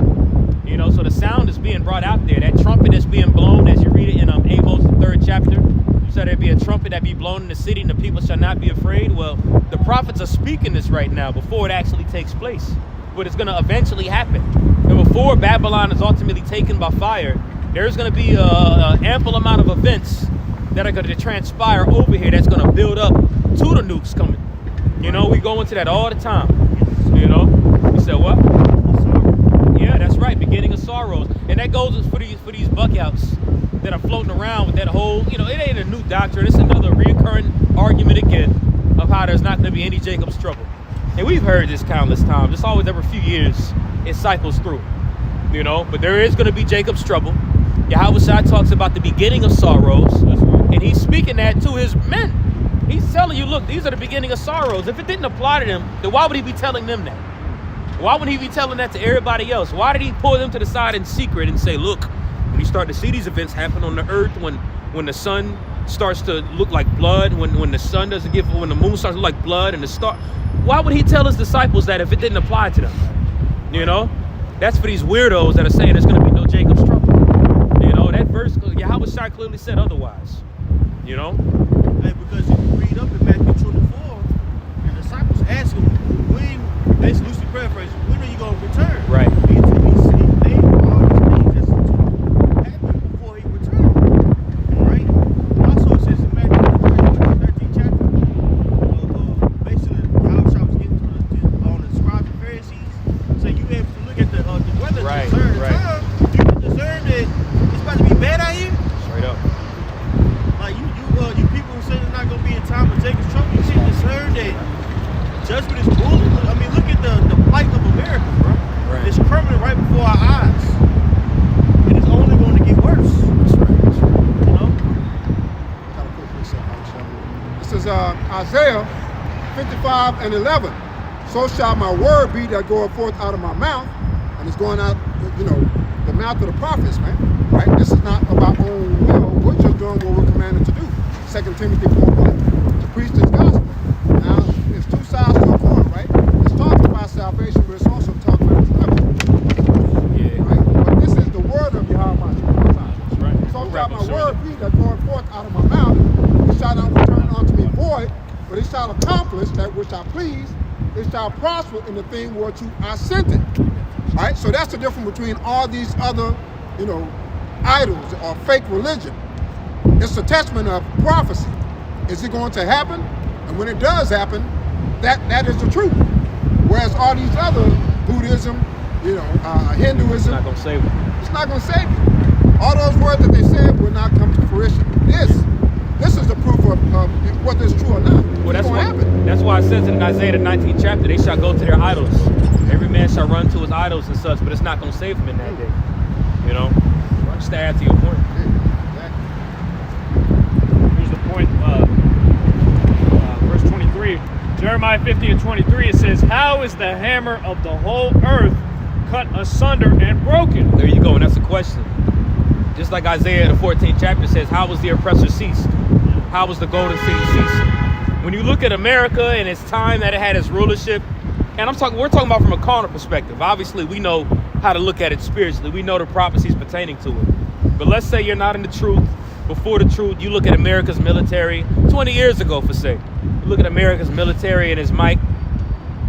You know, so the sound is being brought out there. That trumpet is being blown, as you read it in Amos, the 3rd chapter. So there be a trumpet that be blown in the city, and the people shall not be afraid. Well, the prophets are speaking this right now before it actually takes place. But it's going to eventually happen. And before Babylon is ultimately taken by fire, there's going to be an ample amount of events that are going to transpire over here that's going to build up to the nukes coming. You know, we go into that all the time. You know, you said what? Yeah, that's right. Beginning of sorrows, and that goes for these buckouts that are floating around with that whole. You know, it ain't a new doctrine. It's another recurring argument again of how there's not going to be any Jacob's trouble, and we've heard this countless times. It's always every few years it cycles through. You know, but there is going to be Jacob's trouble. Yahushua talks about the beginning of sorrows, and he's speaking that to his men. He's telling you, look, these are the beginning of sorrows. If it didn't apply to them, then why would he be telling them that? Why would he be telling that to everybody else? Why did he pull them to the side in secret and say, look, when you start to see these events happen on the earth, when the sun starts to look like blood, when the sun doesn't give, when the moon starts to look like blood and the star, why would he tell his disciples that if it didn't apply to them? You know, that's for these weirdos that are saying there's going to be no Jacob's trouble. You know, that verse, Yahweh clearly said otherwise. You know? Hey, because if you read up in Matthew 24, and the disciples ask him, when, basically loosely paraphrasing, when are you going to return? Right. He named all these things that's to happen before he returned. Right? Also, it says in Matthew 13th chapter, basically, Yahushua was getting on the scribes and Pharisees. So you have to look at the weather Right, to discern right. time. You can discern that it's about to be bad out here. Straight up. Like you people who say there's not gonna be a time of Jacob's trouble, you see discern that judgment is ruling. I mean, look at the plight of America, bro. Right. It's crumbling right before our eyes, and it's only going to get worse. That's right. You know? Gotta put this up, This is Isaiah 55:11. So shall my word be that goeth forth out of my mouth, and it's going out, you know, the mouth of the prophets, man. Right? This is not about own will. We're just doing what we're commanded to do. 2 Timothy 4:1. To preach this gospel. Now, there's two sides to a coin, right? It's talking about salvation, but it's also talking about deliverance. Yeah. Right? But this is the word of Yahweh. That's right. So shall my word be that goeth forth out of my mouth. It shall not return unto me void, but it shall accomplish that which I please. It shall prosper in the thing whereto I sent it. Right? So that's the difference between all these other, you know, idols or fake religion. It's a testament of prophecy. Is it going to happen? And when it does happen, that is the truth. Whereas all these other Buddhism, you know, Hinduism, It's not going to save them. it's not going to save you. All those words that they said will not come to fruition. This is the proof of whether it's true or not. Well, It's going to happen. that's why it says in Isaiah the 19th chapter, they shall go to their idols. Every man shall run to his idols and such, but it's not going to save them in that day. You know? Just to add to your point. Here's the point, verse 23. Jeremiah 50:23, it says, how is the hammer of the whole earth cut asunder and broken? There you go, and that's the question. Just like Isaiah the 14th chapter says, how was the oppressor ceased? How was the golden city ceased? When you look at America and its time that it had its rulership, and we're talking about from a carnal perspective. Obviously, we know how to look at it spiritually. We know the prophecies pertaining to it. But let's say you're not in the truth. Before the truth, you look at America's military 20 years ago, for say. You look at America's military and its might,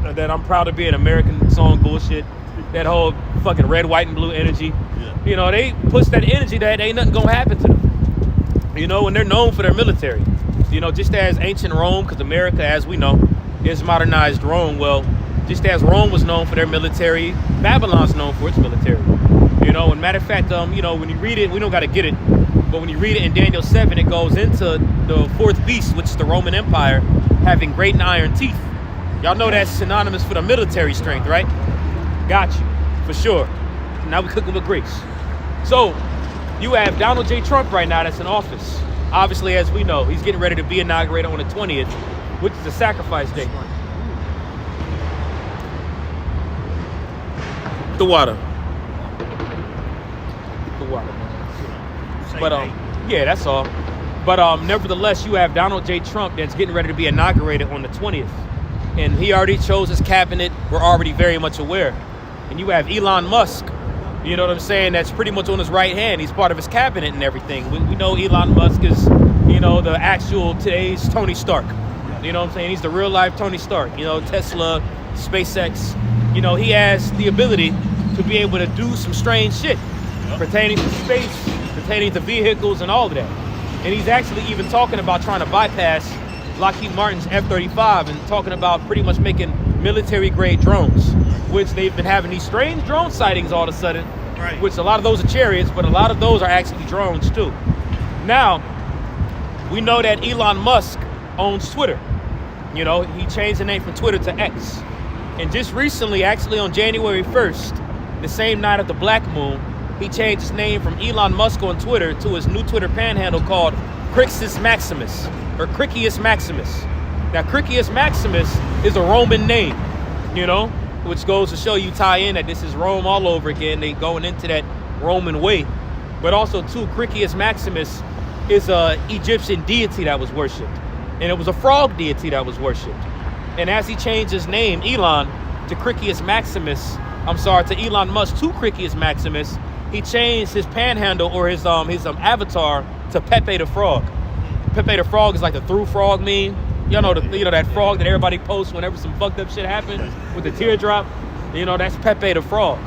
that I'm proud to be an American song bullshit. That whole fucking red, white, and blue energy. Yeah. You know, they push that energy that ain't nothing gonna happen to them. You know, and they're known for their military. You know, just as ancient Rome, because America, as we know, is modernized Rome. Well, just as Rome was known for their military, Babylon's known for its military. You know, and matter of fact, you know, when you read it, we don't got to get it, but when you read it in Daniel 7, it goes into the fourth beast, which is the Roman Empire, having great and iron teeth. Y'all know that's synonymous for the military strength, right? Got you, for sure. Now we cooking with grease. So, you have Donald J. Trump right now that's in office. obviously, as we know, he's getting ready to be inaugurated on the 20th, which is the sacrifice day. The water. The water. But yeah, that's all. But nevertheless, you have Donald J. Trump that's getting ready to be inaugurated on the 20th. And he already chose his cabinet. We're already very much aware. And you have Elon Musk, you know what I'm saying, that's pretty much on his right hand. He's part of his cabinet and everything. We know Elon Musk is, you know, the actual today's Tony Stark. You know what I'm saying? He's the real life Tony Stark. You know, Tesla, SpaceX. You know, he has the ability to be able to do some strange shit pertaining to space, pertaining to vehicles and all of that. And he's actually even talking about trying to bypass Lockheed Martin's F-35 and talking about pretty much making military-grade drones, which they've been having these strange drone sightings all of a sudden, which a lot of those are chariots, but a lot of those are actually drones too. Now, we know that Elon Musk owns Twitter. You know, he changed the name from Twitter to X. And just recently, actually on January 1st, the same night of the Black Moon, he changed his name from Elon Musk on Twitter to his new Twitter panhandle called Crixus Maximus, or Cricius Maximus. Now, Cricius Maximus is a Roman name, you know, which goes to show you, tie in that this is Rome all over again. They going into that Roman way. But also, too, Cricius Maximus is a Egyptian deity that was worshipped. And it was a frog deity that was worshipped. And as he changed his name, Elon, to Cricius Maximus, to Elon Musk to Cricius Maximus, he changed his panhandle or his avatar to Pepe the Frog. Pepe the Frog is like a through frog meme. You know that frog that everybody posts whenever some fucked up shit happens with the teardrop. You know, that's Pepe the Frog.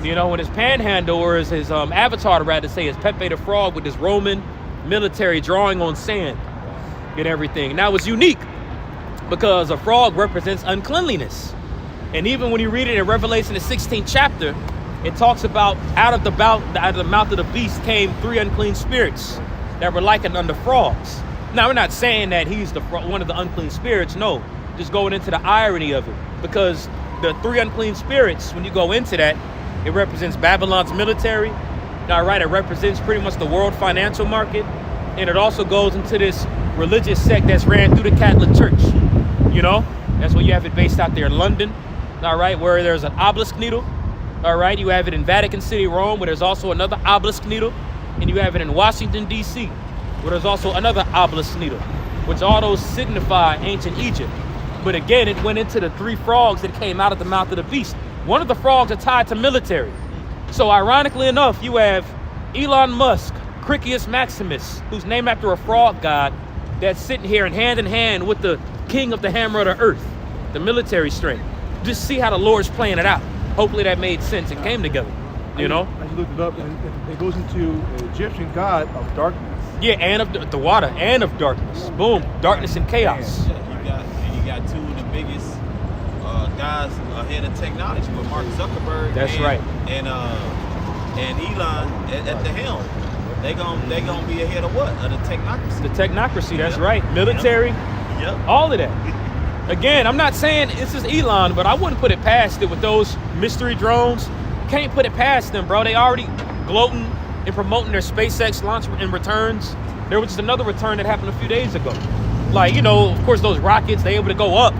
You know, when his panhandle or his avatar, rather say, is Pepe the Frog with this Roman military drawing on sand and everything. Now it's unique because a frog represents uncleanliness. And even when you read it in Revelation, the 16th chapter, it talks about out of the mouth of the beast came 3 unclean spirits that were likened unto frogs. Now, we're not saying that he's one of the unclean spirits. No, just going into the irony of it. Because the 3 unclean spirits, when you go into that, it represents Babylon's military. Now, right, it represents pretty much the world financial market. And it also goes into this religious sect that's ran through the Catholic Church. You know, that's where you have it based out there in London. All right, where there's an obelisk needle. All right, you have it in Vatican City, Rome, where there's also another obelisk needle. And you have it in Washington, D.C., where there's also another obelisk needle, which all those signify ancient Egypt. But again, it went into the 3 frogs that came out of the mouth of the beast. One of the frogs are tied to military. So ironically enough, you have Elon Musk, Cricius Maximus, who's named after a frog god, that's sitting here in hand with the king of the hammer of the earth, the military strength. Just see how the Lord's playing it out. Hopefully that made sense and came together, you know? I looked it up, and it goes into the Egyptian god of darkness. Yeah, and of the water, and of darkness. Boom, darkness and chaos. You got 2 of the biggest guys ahead of technology with Mark Zuckerberg. That's right. And Elon at the helm. They gonna be ahead of what? Of the technocracy. The technocracy, that's right. Military, all of that. Again, I'm not saying this is Elon, but I wouldn't put it past it with those mystery drones. Can't put it past them, bro. They already gloating and promoting their SpaceX launch and returns. There was just another return that happened a few days ago. Like, you know, of course, those rockets, they able to go up.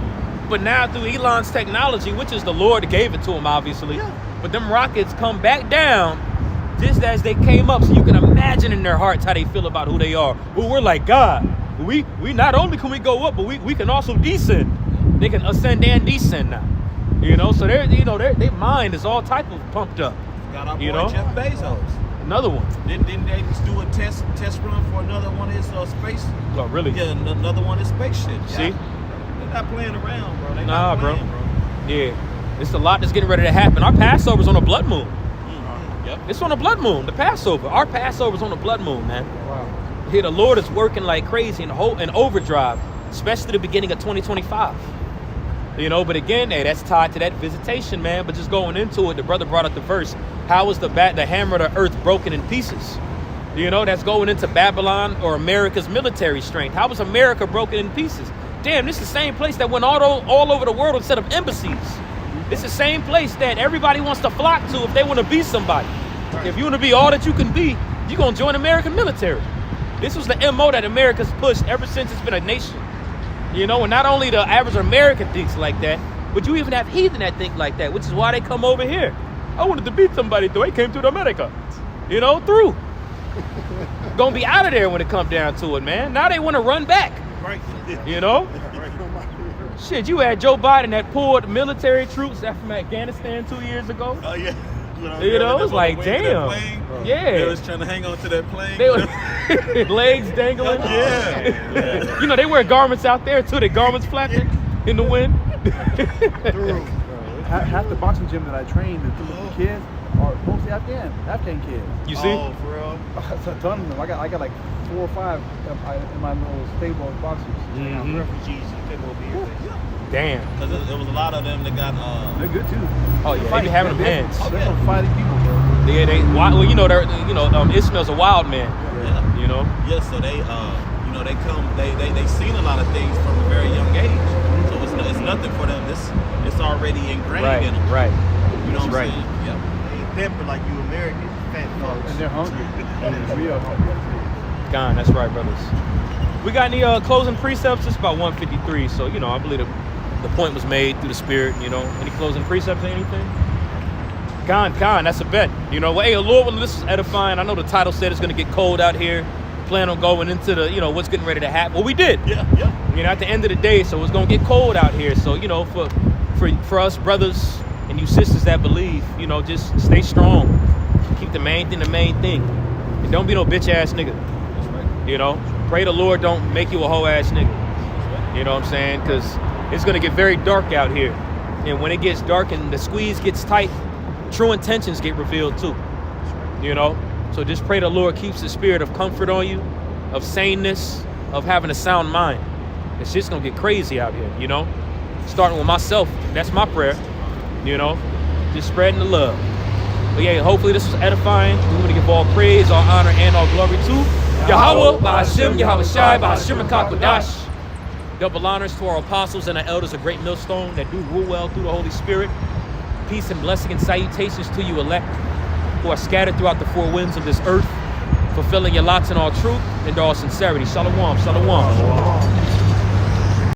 But now through Elon's technology, which is the Lord that gave it to him, obviously, but them rockets come back down just as they came up. So you can imagine in their hearts how they feel about who they are. Well, we're like, God, we not only can we go up, but we can also descend. They can ascend and descend now. You know, so their mind is all type of pumped up. Got our boy Jeff Bezos. Another one. Didn't they just do a test run for another one of his space? Oh, really? Yeah, another one of his spaceships. See? They're not playing around, bro. They Nah, not playing, bro. Yeah. It's a lot that's getting ready to happen. Our Passover's on a blood moon. Yep. It's on a blood moon, the Passover. Our Passover's on a blood moon, man. Wow. Here, the Lord is working like crazy in overdrive, especially the beginning of 2025. You know, but again, hey, that's tied to that visitation, man. But just going into it, the brother brought up the verse. How was the hammer of the earth broken in pieces? You know, that's going into Babylon or America's military strength. How was America broken in pieces? Damn, this is the same place that went all over the world instead of embassies. It's the same place that everybody wants to flock to if they want to be somebody. If you want to be all that you can be, you're going to join American military. This was the MO that America's pushed ever since it's been a nation. You know, and not only the average American thinks like that, but you even have heathen that think like that, which is why they come over here. I wanted to beat somebody, though. He came to America. You know, through. Gonna be out of there when it comes down to it, man. Now they want to run back. Right. You know? Shit, you had Joe Biden that pulled military troops that from Afghanistan 2 years ago. Oh yeah. You know, it's like, damn. Yeah. They was trying to hang on to that plane. They were legs dangling. Yeah. You know, they wear garments out there too. Their garments flapping in the wind. Half the boxing gym that I trained, the kids are mostly Afghan kids. You see? Oh, for real? A ton of them. I got like 4 or 5 in my little stable of boxers. Refugees who came over here. Damn. Because there was a lot of them that got. They're good too. Oh yeah, they be having them hands. They're some fighting people, bro. Yeah, well, you know, Ishmael's a wild man. Yeah. You know. Yeah. So they, you know, they seen a lot of things from a very young age. So it's nothing for them. It's already ingrained in them. Right. You know what I'm Right. saying? Yeah. They pamper like you Americans, fat folks. And they're hungry. And it's real hungry. Gone. That's right, brothers. We got any closing precepts? It's about 1:53, so you know I believe the point was made through the Spirit. You know, any closing precepts or anything? Gone. That's a bet. You know, well, hey, Lord, well, this is edifying. I know the title said it's going to get cold out here. Plan on going into the, you know, what's getting ready to happen. Well, we did. Yeah. You know, at the end of the day, so it's going to get cold out here. So you know, for us brothers and you sisters that believe, you know, just stay strong. Keep the main thing, and don't be no bitch ass nigga. You know, pray the Lord don't make you a whole ass nigga. You know what I'm saying? Because it's gonna get very dark out here, and when it gets dark and the squeeze gets tight, true intentions get revealed too. You know, so just pray the Lord keeps the spirit of comfort on you, of saneness, of having a sound mind. It's just gonna get crazy out here. You know, starting with myself. That's my prayer. You know, just spreading the love. But yeah, hopefully this was edifying. We want to give all praise, all honor, and all glory to Yahweh, Ba'ashem, Yahweh Shai, Ba'ashem, HaKadosh. Double honors to our apostles and our elders of Great Millstone that do rule well through the Holy Spirit. Peace and blessing and salutations to you elect who are scattered throughout the 4 winds of this earth, fulfilling your lots in all truth and all sincerity. Shalom, shalom.